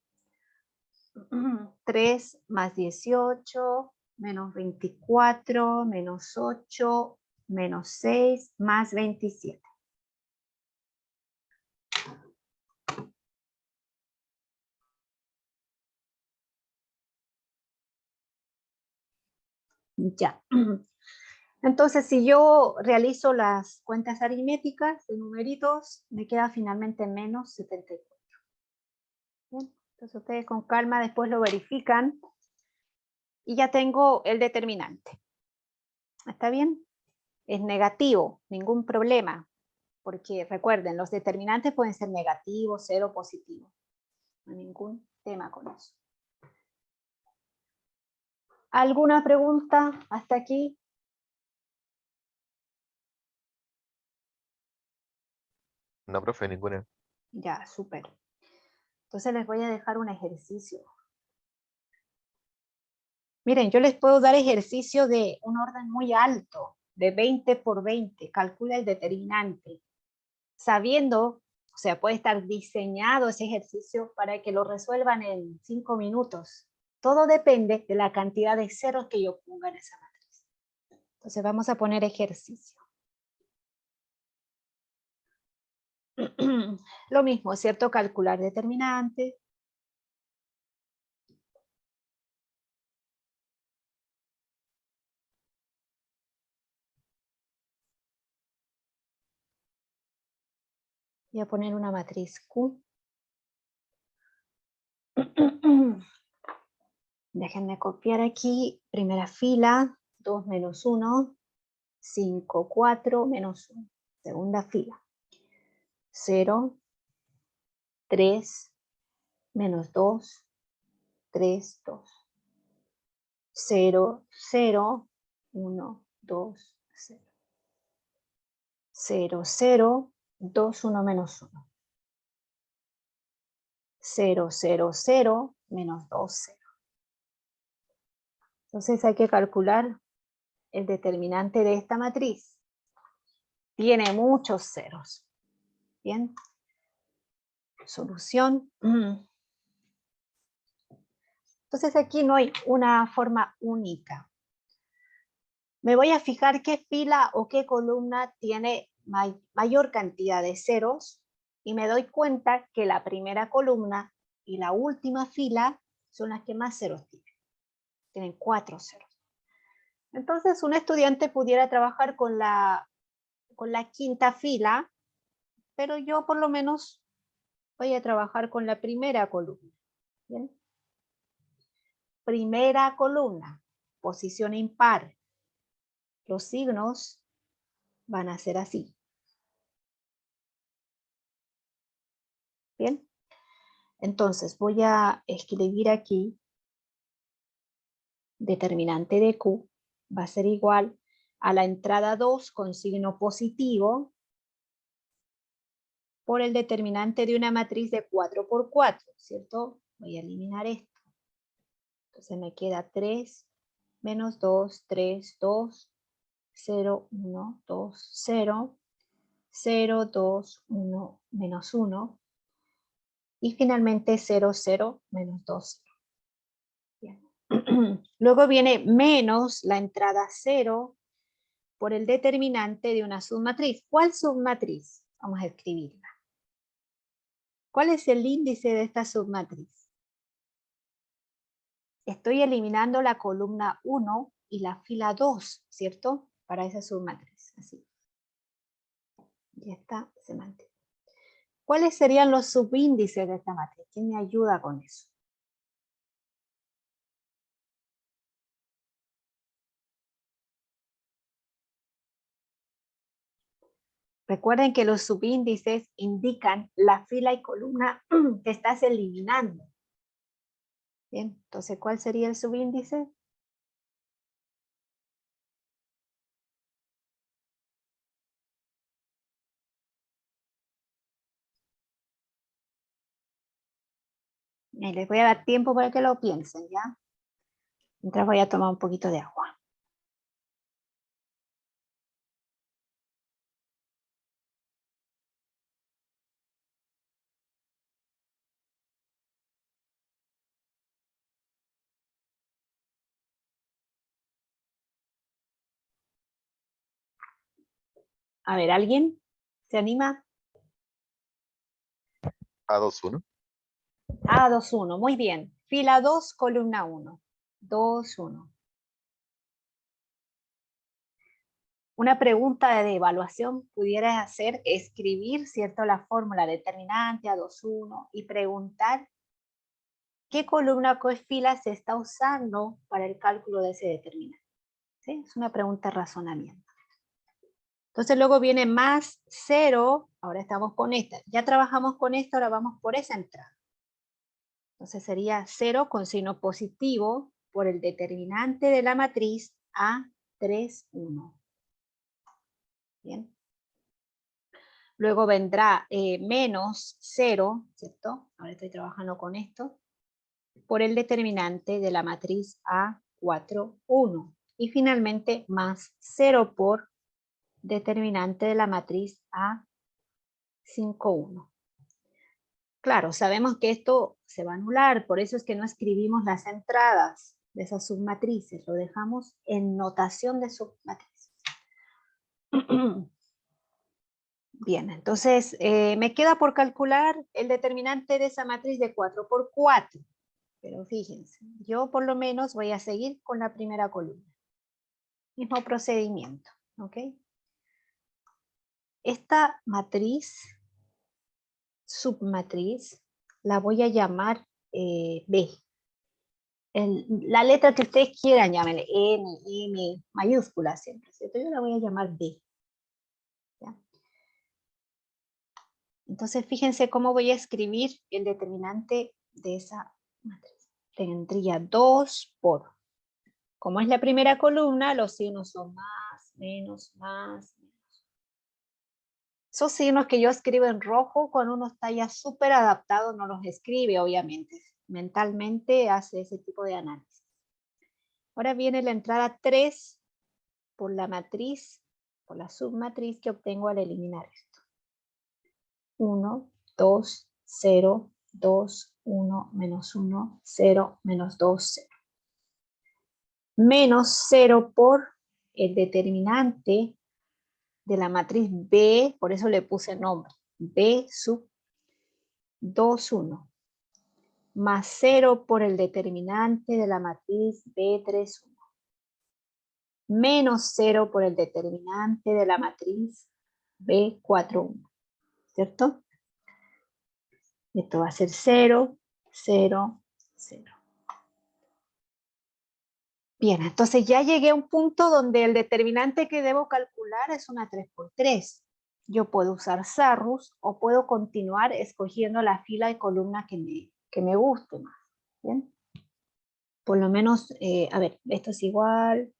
3 más 18, menos 24, menos 8, menos 6, más 27. Ya. Entonces, si yo realizo las cuentas aritméticas de numeritos, me queda finalmente menos 74. Bien, entonces ustedes con calma después lo verifican y ya tengo el determinante. ¿Está bien? Es negativo, ningún problema, porque recuerden, los determinantes pueden ser negativos, cero, positivo. No hay ningún tema con eso. ¿Alguna pregunta hasta aquí? No, profe, ninguna. Ya, súper. Entonces les voy a dejar un ejercicio. Miren, yo les puedo dar ejercicio de un orden muy alto, de 20 por 20. Calcula el determinante. Sabiendo, o sea, puede estar diseñado ese ejercicio para que lo resuelvan en 5 minutos. Todo depende de la cantidad de ceros que yo ponga en esa matriz. Entonces vamos a poner ejercicio. Lo mismo, ¿cierto? Calcular determinante. Voy a poner una matriz Q. Déjenme copiar aquí, primera fila, 2 menos 1, 5, 4, menos 1. Segunda fila, 0, 3, menos 2, 3, 2. 0, 0, 1, 2, 0. 0, 0, 2, 1, menos 1. 0, 0, 0, menos 2, 0. Entonces hay que calcular el determinante de esta matriz. Tiene muchos ceros. Bien. Solución. Entonces aquí no hay una forma única. Me voy a fijar qué fila o qué columna tiene mayor cantidad de ceros y me doy cuenta que la primera columna y la última fila son las que más ceros tienen. Tienen 4 ceros. Entonces un estudiante pudiera trabajar con la quinta fila, pero yo por lo menos voy a trabajar con la primera columna. ¿Bien? Primera columna, posición impar. Los signos van a ser así. Bien, entonces voy a escribir aquí determinante de Q va a ser igual a la entrada 2 con signo positivo por el determinante de una matriz de 4 por 4, ¿cierto? Voy a eliminar esto. Entonces me queda 3 menos 2, 3, 2, 0, 1, 2, 0, 0, 2, 1, menos 1, y finalmente 0, 0, menos 2. Bien. Luego viene menos la entrada 0 por el determinante de una submatriz. ¿Cuál submatriz? Vamos a escribirla. ¿Cuál es el índice de esta submatriz? Estoy eliminando la columna 1 y la fila 2, ¿cierto? Para esa submatriz. Así. Y esta se mantiene. ¿Cuáles serían los subíndices de esta matriz? ¿Quién me ayuda con eso? Recuerden que los subíndices indican la fila y columna que estás eliminando. Bien, entonces, ¿cuál sería el subíndice? Les voy a dar tiempo para que lo piensen, ¿ya? Mientras voy a tomar un poquito de agua. A ver, ¿alguien se anima? A21. A21, muy bien. Fila 2, columna 1. 2, 1. Una pregunta de evaluación pudiera hacer escribir, ¿cierto?, la fórmula determinante A21 y preguntar qué columna o qué fila se está usando para el cálculo de ese determinante. ¿Sí? Es una pregunta de razonamiento. Entonces luego viene más 0, ahora estamos con esta. Ya trabajamos con esto, ahora vamos por esa entrada. Entonces sería 0 con signo positivo por el determinante de la matriz A31. Bien. Luego vendrá menos 0, ¿cierto? Ahora estoy trabajando con esto, por el determinante de la matriz A41. Y finalmente más 0 por determinante de la matriz A51. Claro, sabemos que esto se va a anular, por eso es que no escribimos las entradas de esas submatrices, lo dejamos en notación de submatrices. Bien, entonces me queda por calcular el determinante de esa matriz de 4 por 4. Pero fíjense, yo por lo menos voy a seguir con la primera columna. Mismo procedimiento, ¿ok? Esta matriz, submatriz, la voy a llamar B. La letra que ustedes quieran, llámenle M mayúscula siempre, ¿cierto? Yo la voy a llamar B. ¿Ya? Entonces fíjense cómo voy a escribir el determinante de esa matriz. Tendría 2 por, como es la primera columna, los signos son más, menos, más, menos. Esos signos que yo escribo en rojo, cuando uno está ya súper adaptado, no los escribe, obviamente. Mentalmente hace ese tipo de análisis. Ahora viene la entrada 3 por la matriz, por la submatriz que obtengo al eliminar esto. 1, 2, 0, 2, 1, menos 1, 0, menos 2, 0. Menos 0 por el determinante de la matriz B, por eso le puse nombre, B sub 2, 1. Más 0 por el determinante de la matriz B3, 1. Menos 0 por el determinante de la matriz B4, 1. ¿Cierto? Esto va a ser 0, 0, 0. Bien, entonces ya llegué a un punto donde el determinante que debo calcular es una 3 por 3. Yo puedo usar Sarrus o puedo continuar escogiendo la fila y columna que me guste más. ¿Bien? Por lo menos, a ver, esto es igual.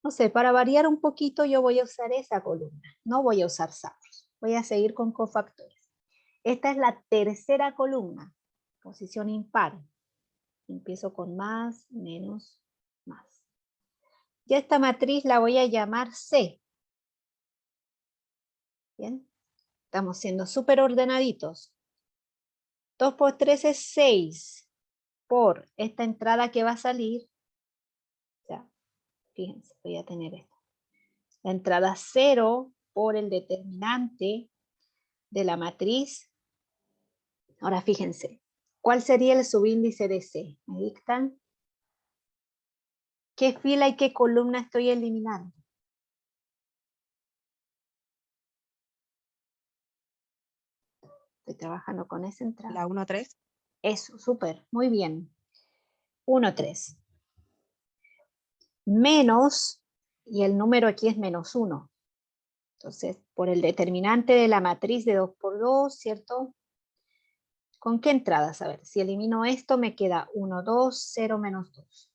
No sé, para variar un poquito yo voy a usar esa columna. No voy a usar Sarrus. Voy a seguir con cofactores. Esta es la tercera columna, posición impar. Empiezo con más, menos, más. Ya esta matriz la voy a llamar C. Bien, estamos siendo súper ordenaditos. 2 por 3 es 6 por esta entrada que va a salir. Ya, fíjense, voy a tener esto. La entrada 0 por el determinante de la matriz. Ahora fíjense, ¿cuál sería el subíndice de C? ¿Me dictan? ¿Qué fila y qué columna estoy eliminando? Estoy trabajando con esa entrada. La 1, 3. Eso, súper, muy bien. 1, 3. Menos, y el número aquí es menos 1. Entonces, por el determinante de la matriz de 2 por 2, ¿cierto? ¿Con qué entradas? A ver, si elimino esto me queda 1, 2, 0, menos 2.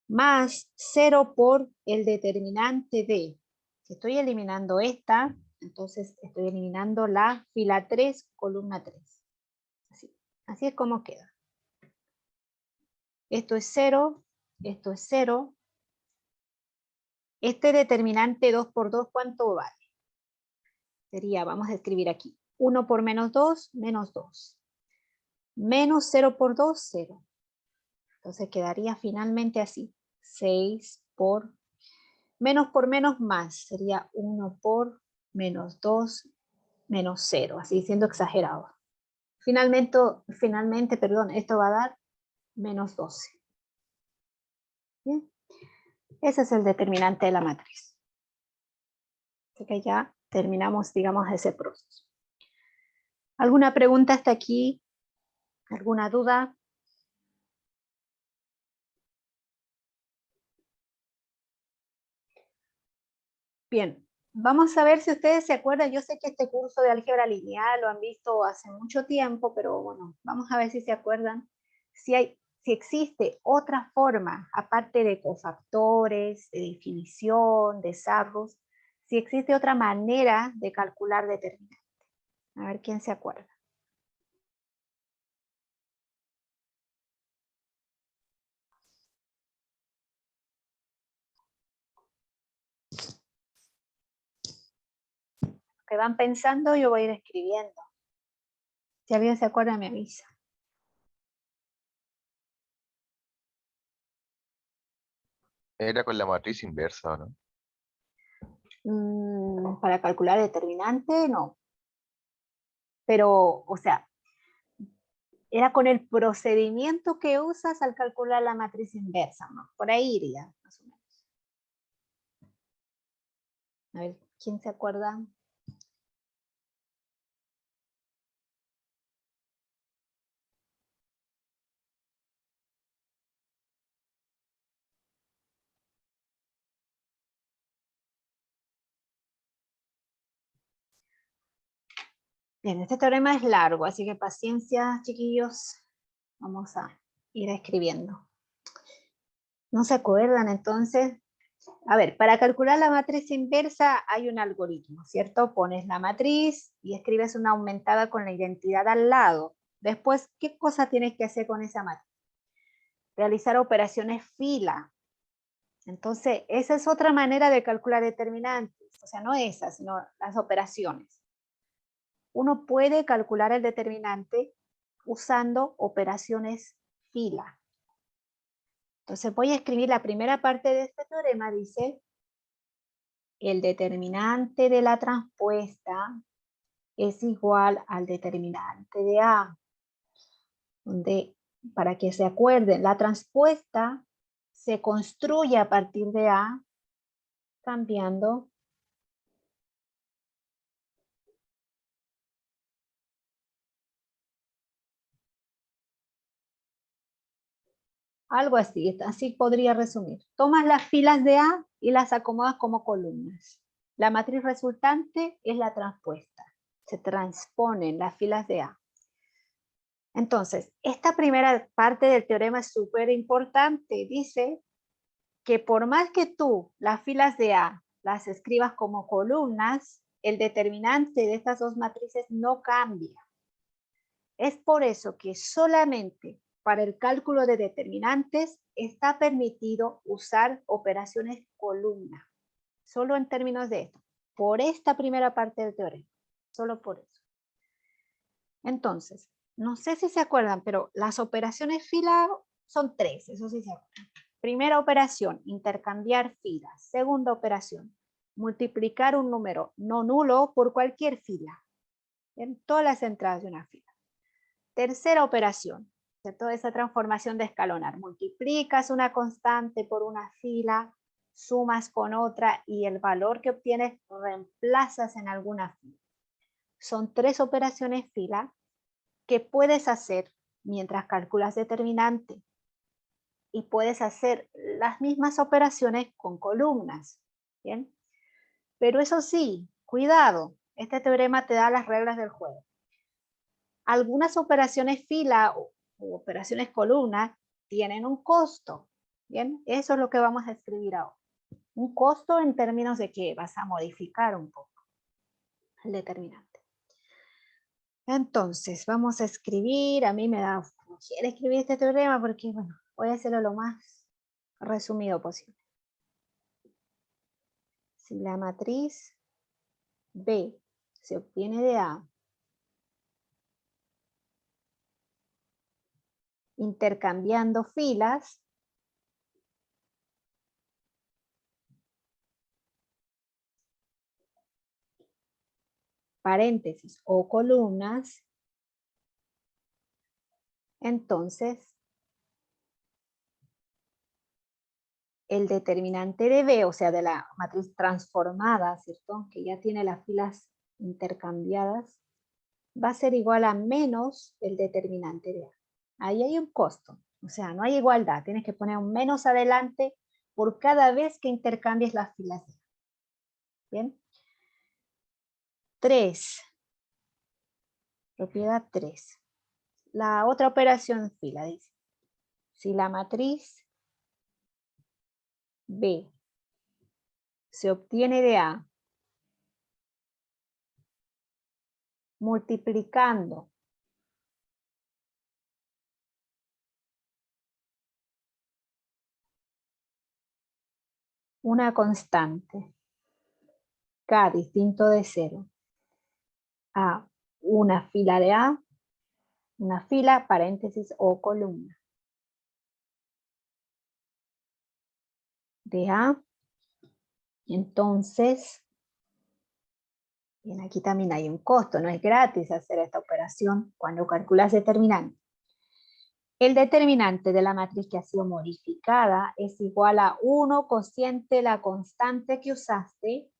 Más 0 por el determinante de, si estoy eliminando esta, entonces estoy eliminando la fila 3, columna 3. Así es como queda. Esto es 0, esto es 0. Este determinante 2 por 2, ¿cuánto vale? Sería, vamos a escribir aquí, 1 por menos 2, menos 2. Menos 0 por 2, 0. Entonces quedaría finalmente así, 6 por, menos por menos más, sería 1 por menos 2, menos 0, así siendo exagerado. Finalmente, perdón, esto va a dar menos 12. ¿Bien? Ese es el determinante de la matriz. Así que ya terminamos, digamos, ese proceso. ¿Alguna pregunta hasta aquí? ¿Alguna duda? Bien, vamos a ver si ustedes se acuerdan. Yo sé que este curso de álgebra lineal lo han visto hace mucho tiempo, pero bueno, vamos a ver si se acuerdan. Si existe otra forma, aparte de cofactores, de definición, de desarrollos, si existe otra manera de calcular determinante. A ver quién se acuerda. Que van pensando, yo voy a ir escribiendo. Si alguien se acuerda, me avisa. Era con la matriz inversa, ¿no? Para calcular determinante, no. Pero, o sea, era con el procedimiento que usas al calcular la matriz inversa, ¿no? Por ahí iría, más o menos. A ver, ¿quién se acuerda? Bien, este teorema es largo, así que paciencia, chiquillos. Vamos a ir escribiendo. ¿No se acuerdan entonces? A ver, para calcular la matriz inversa hay un algoritmo, ¿cierto? Pones la matriz y escribes una aumentada con la identidad al lado. Después, ¿qué cosa tienes que hacer con esa matriz? Realizar operaciones fila. Entonces, esa es otra manera de calcular determinantes. O sea, no esa, sino las operaciones. Uno puede calcular el determinante usando operaciones fila. Entonces voy a escribir la primera parte de este teorema, dice, el determinante de la transpuesta es igual al determinante de A. Donde, para que se acuerden, la transpuesta se construye a partir de A cambiando algo así, así podría resumir. Tomas las filas de A y las acomodas como columnas. La matriz resultante es la transpuesta. Se transponen las filas de A. Entonces, esta primera parte del teorema es súper importante. Dice que por más que tú las filas de A las escribas como columnas, el determinante de estas dos matrices no cambia. Es por eso que solamente para el cálculo de determinantes está permitido usar operaciones columna. Solo en términos de esto. Por esta primera parte del teorema. Solo por eso. Entonces, no sé si se acuerdan, pero las operaciones fila son tres, eso sí se acuerdan. Primera operación, intercambiar filas. Segunda operación, multiplicar un número no nulo por cualquier fila. En todas las entradas de una fila. Tercera operación, toda esa transformación de escalonar. Multiplicas una constante por una fila, sumas con otra y el valor que obtienes reemplazas en alguna fila. Son tres operaciones fila que puedes hacer mientras calculas determinante. Y puedes hacer las mismas operaciones con columnas. ¿Bien? Pero eso sí, cuidado, este teorema te da las reglas del juego. Algunas operaciones fila o operaciones columna tienen un costo. Bien, eso es lo que vamos a escribir ahora. Un costo en términos de que vas a modificar un poco el determinante. Entonces, vamos a escribir, a mí me da flojera escribir este teorema porque, bueno, voy a hacerlo lo más resumido posible. Si la matriz B se obtiene de A, intercambiando filas, paréntesis o columnas, entonces el determinante de B, o sea, de la matriz transformada, ¿cierto? Que ya tiene las filas intercambiadas, va a ser igual a menos el determinante de A. Ahí hay un costo, o sea, no hay igualdad. Tienes que poner un menos adelante por cada vez que intercambies las filas de A. ¿Bien? 3. Propiedad 3. La otra operación fila dice, si la matriz B se obtiene de A multiplicando una constante K distinto de 0 a una fila de A, una fila, paréntesis o columna de A, entonces, bien, aquí también hay un costo, no es gratis hacer esta operación cuando calculas determinante. El determinante de la matriz que ha sido modificada es igual a 1 cociente la constante que usaste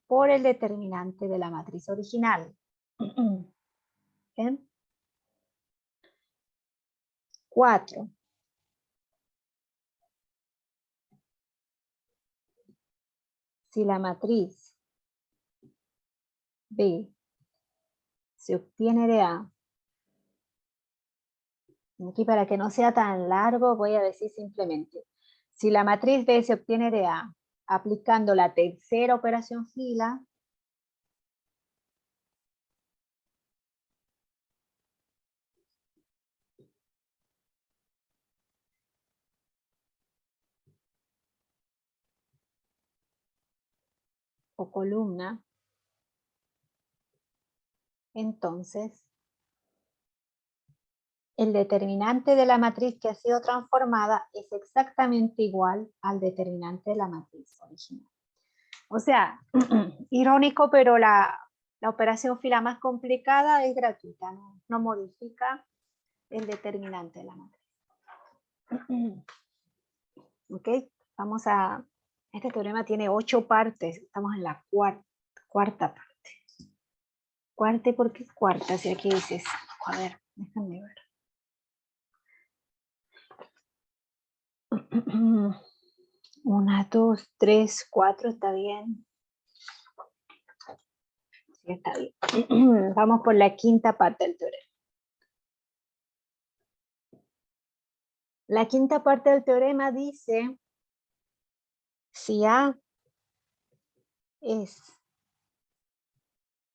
por el determinante de la matriz original. ¿Bien? 4. Si la matriz B se obtiene de A, aquí para que no sea tan largo voy a decir simplemente, si la matriz B se obtiene de A aplicando la tercera operación fila, o columna, entonces el determinante de la matriz que ha sido transformada es exactamente igual al determinante de la matriz original. O sea, irónico, pero la operación fila más complicada es gratuita, no modifica el determinante de la matriz. Ok, vamos a... Este teorema tiene 8 partes, estamos en la cuarta parte. Cuarta, ¿por qué cuarta? Si aquí dices, a ver, déjame ver. 1, 2, 3, 4, está bien. Sí, está bien. Vamos por la quinta parte del teorema. La quinta parte del teorema dice, si A es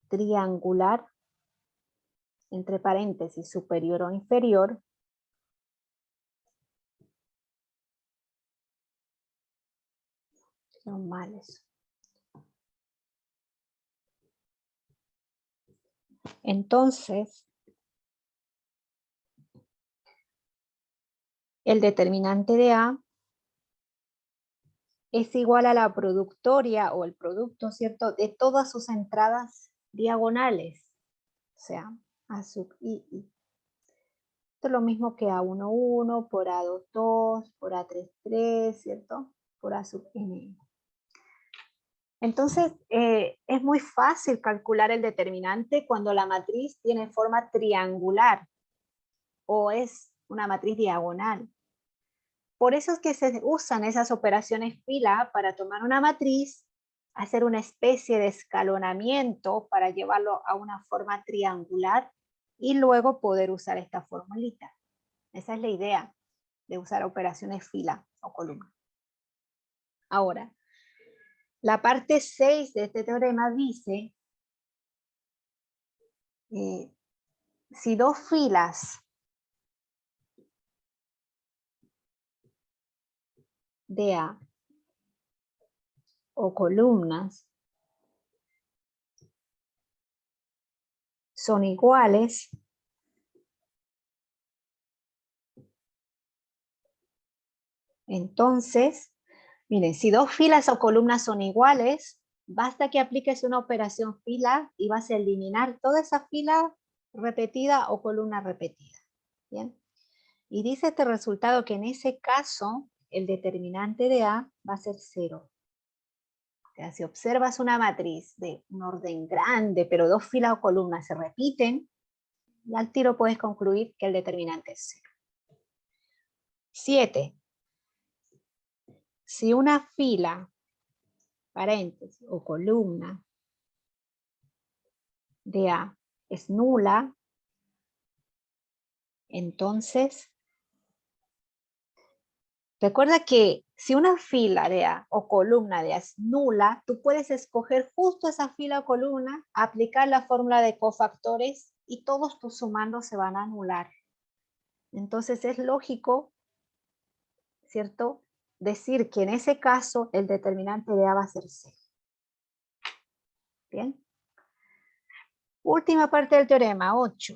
triangular, entre paréntesis, superior o inferior, son males. Entonces, el determinante de A es igual a la productoria o el producto, ¿cierto?, de todas sus entradas diagonales, o sea, A sub I. Esto es lo mismo que A1, 1, por A2, 2, por A3, 3, ¿cierto?, por A sub N. Entonces, es muy fácil calcular el determinante cuando la matriz tiene forma triangular o es una matriz diagonal. Por eso es que se usan esas operaciones fila para tomar una matriz, hacer una especie de escalonamiento para llevarlo a una forma triangular y luego poder usar esta formulita. Esa es la idea de usar operaciones fila o columna. Ahora, la parte 6 de este teorema dice, si dos filas de A o columnas son iguales, entonces, miren, si dos filas o columnas son iguales, basta que apliques una operación fila y vas a eliminar toda esa fila repetida o columna repetida. ¿Bien? Y dice este resultado que en ese caso, el determinante de A va a ser 0. O sea, si observas una matriz de un orden grande, pero 2 filas o columnas se repiten, y al tiro puedes concluir que el determinante es 0. 7. Si una fila, paréntesis, o columna de A es nula, entonces, recuerda que si una fila de A o columna de A es nula, tú puedes escoger justo esa fila o columna, aplicar la fórmula de cofactores y todos tus sumandos se van a anular. Entonces es lógico, ¿cierto?, decir que en ese caso el determinante de A va a ser 0. Bien. Última parte del teorema, 8.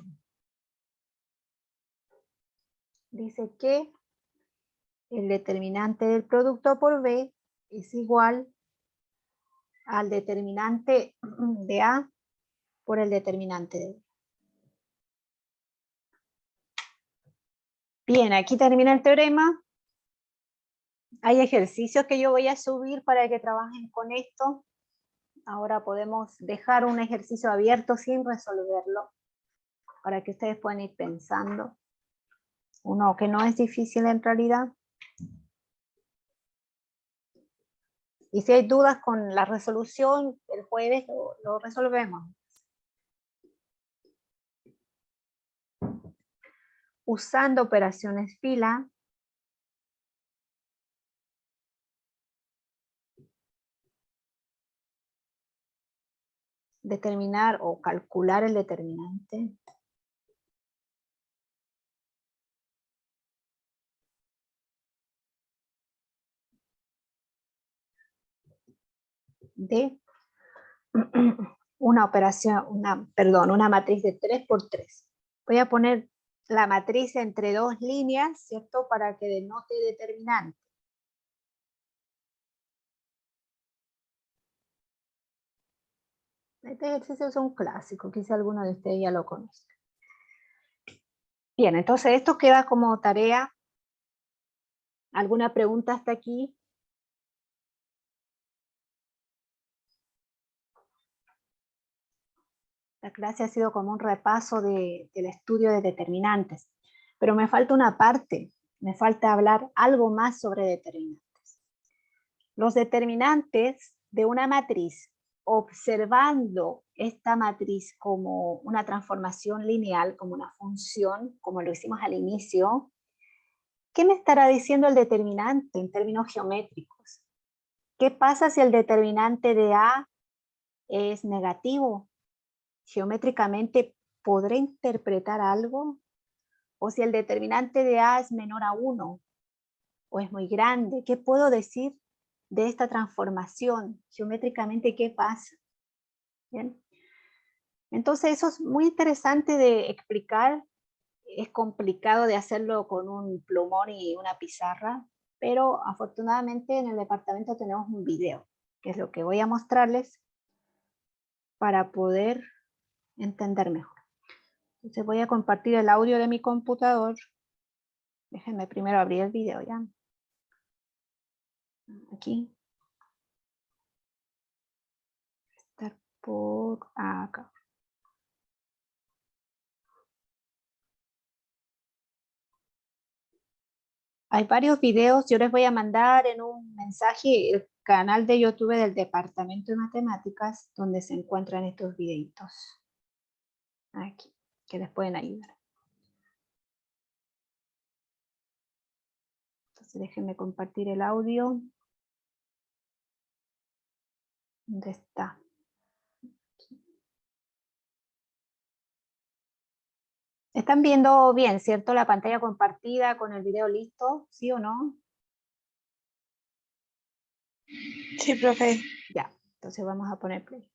Dice que el determinante del producto por B es igual al determinante de A por el determinante de B. Bien, aquí termina el teorema. Hay ejercicios que yo voy a subir para que trabajen con esto. Ahora podemos dejar un ejercicio abierto sin resolverlo, para que ustedes puedan ir pensando. Uno que no es difícil en realidad. Y si hay dudas con la resolución, el jueves lo resolvemos. Usando operaciones fila, determinar o calcular el determinante de una matriz de 3 por 3. Voy a poner la matriz entre dos líneas, ¿cierto?, para que denote determinante. Este ejercicio es un clásico, quizá alguno de ustedes ya lo conoce. Bien, entonces esto queda como tarea. ¿Alguna pregunta hasta aquí? La clase ha sido como un repaso del estudio de determinantes, pero me falta una parte, me falta hablar algo más sobre determinantes. Los determinantes de una matriz, observando esta matriz como una transformación lineal, como una función, como lo hicimos al inicio, ¿qué me estará diciendo el determinante en términos geométricos? ¿Qué pasa si el determinante de A es negativo? Geométricamente, ¿podré interpretar algo? O si el determinante de A es menor a 1 o es muy grande, ¿qué puedo decir de esta transformación? Geométricamente, ¿qué pasa? ¿Bien? Entonces eso es muy interesante de explicar. Es complicado de hacerlo con un plumón y una pizarra, pero afortunadamente en el departamento tenemos un video, que es lo que voy a mostrarles para poder entender mejor. Entonces voy a compartir el audio de mi computador. Déjenme primero abrir el video ya. Aquí. Estar por acá. Hay varios videos, yo les voy a mandar en un mensaje el canal de YouTube del Departamento de Matemáticas, donde se encuentran estos videitos. Aquí, que les pueden ayudar. Entonces déjenme compartir el audio. ¿Dónde está? ¿Están viendo bien, cierto? La pantalla compartida con el video listo, ¿sí o no? Sí, profe. Ya, entonces vamos a poner play.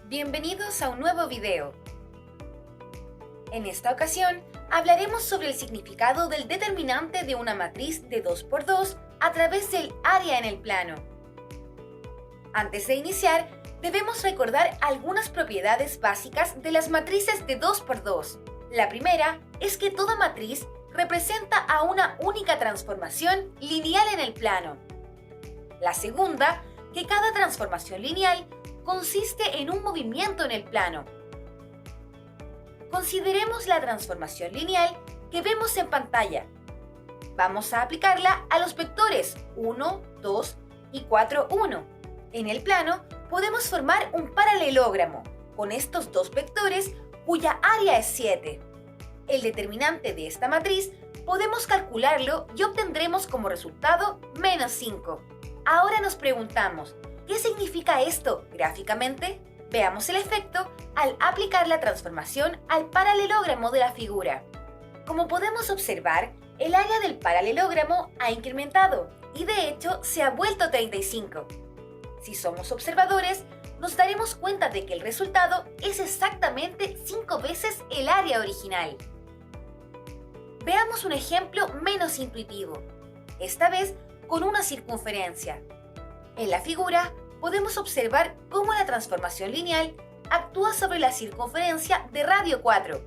Bienvenidos a un nuevo video. En esta ocasión hablaremos sobre el significado del determinante de una matriz de 2×2 a través del área en el plano. Antes de iniciar, debemos recordar algunas propiedades básicas de las matrices de 2×2. La primera es que toda matriz representa a una única transformación lineal en el plano. La segunda, que cada transformación lineal consiste en un movimiento en el plano. Consideremos la transformación lineal que vemos en pantalla. Vamos a aplicarla a los vectores 1, 2 y 4, 1. En el plano podemos formar un paralelogramo con estos dos vectores cuya área es 7. El determinante de esta matriz podemos calcularlo y obtendremos como resultado -5. Ahora nos preguntamos, ¿qué significa esto gráficamente? Veamos el efecto al aplicar la transformación al paralelogramo de la figura. Como podemos observar, el área del paralelogramo ha incrementado y de hecho se ha vuelto 35. Si somos observadores, nos daremos cuenta de que el resultado es exactamente 5 veces el área original. Veamos un ejemplo menos intuitivo, esta vez con una circunferencia. En la figura podemos observar cómo la transformación lineal actúa sobre la circunferencia de radio 4.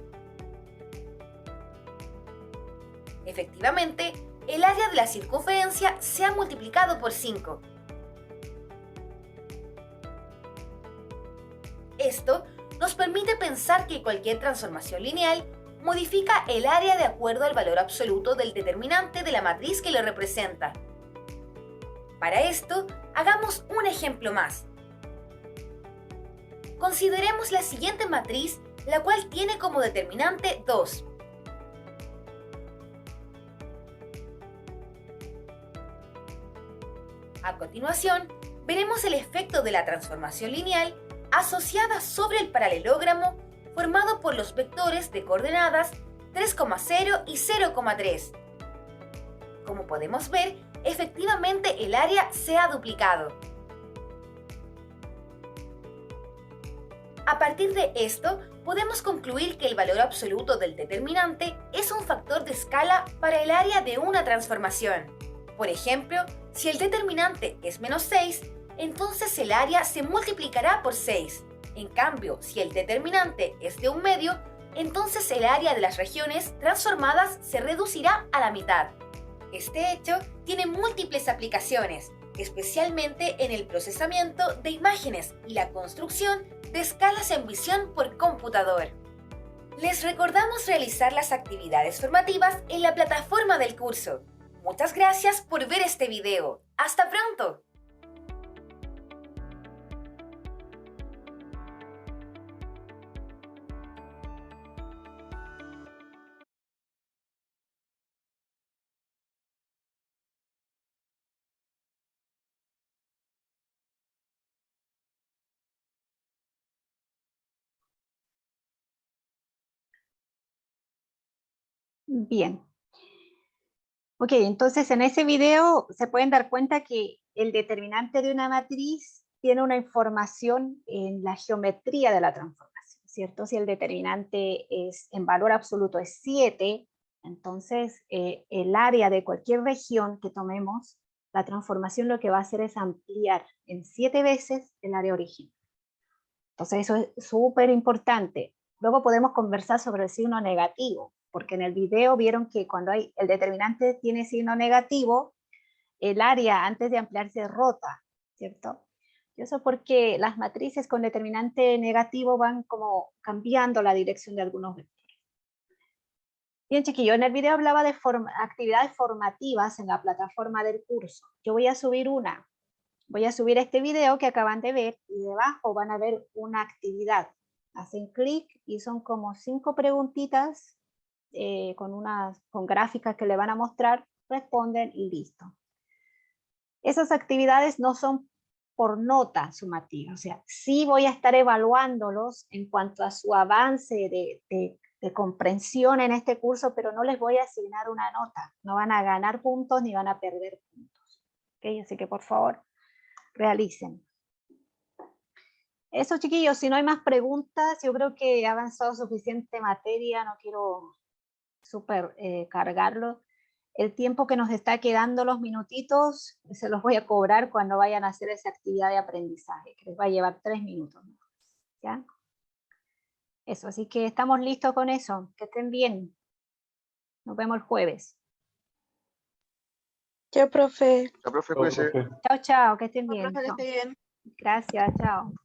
Efectivamente, el área de la circunferencia se ha multiplicado por 5. Esto nos permite pensar que cualquier transformación lineal modifica el área de acuerdo al valor absoluto del determinante de la matriz que lo representa. Para esto, hagamos un ejemplo más. Consideremos la siguiente matriz, la cual tiene como determinante 2. A continuación, veremos el efecto de la transformación lineal asociada sobre el paralelogramo formado por los vectores de coordenadas 3,0 y 0,3. Como podemos ver, efectivamente el área se ha duplicado. A partir de esto, podemos concluir que el valor absoluto del determinante es un factor de escala para el área de una transformación. Por ejemplo, si el determinante es -6, entonces el área se multiplicará por 6. En cambio, si el determinante es de 1/2, entonces el área de las regiones transformadas se reducirá a la mitad. Este hecho tiene múltiples aplicaciones, especialmente en el procesamiento de imágenes y la construcción de escalas en visión por computador. Les recordamos realizar las actividades formativas en la plataforma del curso. Muchas gracias por ver este video. ¡Hasta pronto! Bien. Ok, entonces en ese video se pueden dar cuenta que el determinante de una matriz tiene una información en la geometría de la transformación, ¿cierto? Si el determinante en valor absoluto es 7, entonces el área de cualquier región que tomemos, la transformación lo que va a hacer es ampliar en 7 veces el área original. Entonces eso es súper importante. Luego podemos conversar sobre el signo negativo, porque en el video vieron que cuando el determinante tiene signo negativo, el área antes de ampliarse rota, ¿cierto? Y eso porque las matrices con determinante negativo van como cambiando la dirección de algunos vectores. Bien, chiquillos, en el video hablaba de actividades formativas en la plataforma del curso. Yo voy a subir una. Voy a subir este video que acaban de ver y debajo van a ver una actividad. Hacen clic y son como 5 preguntitas con gráficas que le van a mostrar, responden y listo. Esas actividades no son por nota sumativa, o sea, sí voy a estar evaluándolos en cuanto a su avance de comprensión en este curso, pero no les voy a asignar una nota, no van a ganar puntos ni van a perder puntos. ¿Okay? Así que por favor, realicen. Eso, chiquillos, si no hay más preguntas, yo creo que he avanzado suficiente materia, no quiero súper cargarlo. El tiempo que nos está quedando, los minutitos, se los voy a cobrar cuando vayan a hacer esa actividad de aprendizaje, que les va a llevar 3 minutos. ¿Ya? Eso, así que estamos listos con eso. Que estén bien. Nos vemos el jueves. Chao, profe. La profe, Chao, cuídese. profe. Chao, chao, que estén Chao, bien. profe, que Chao. esté bien. Gracias, chao.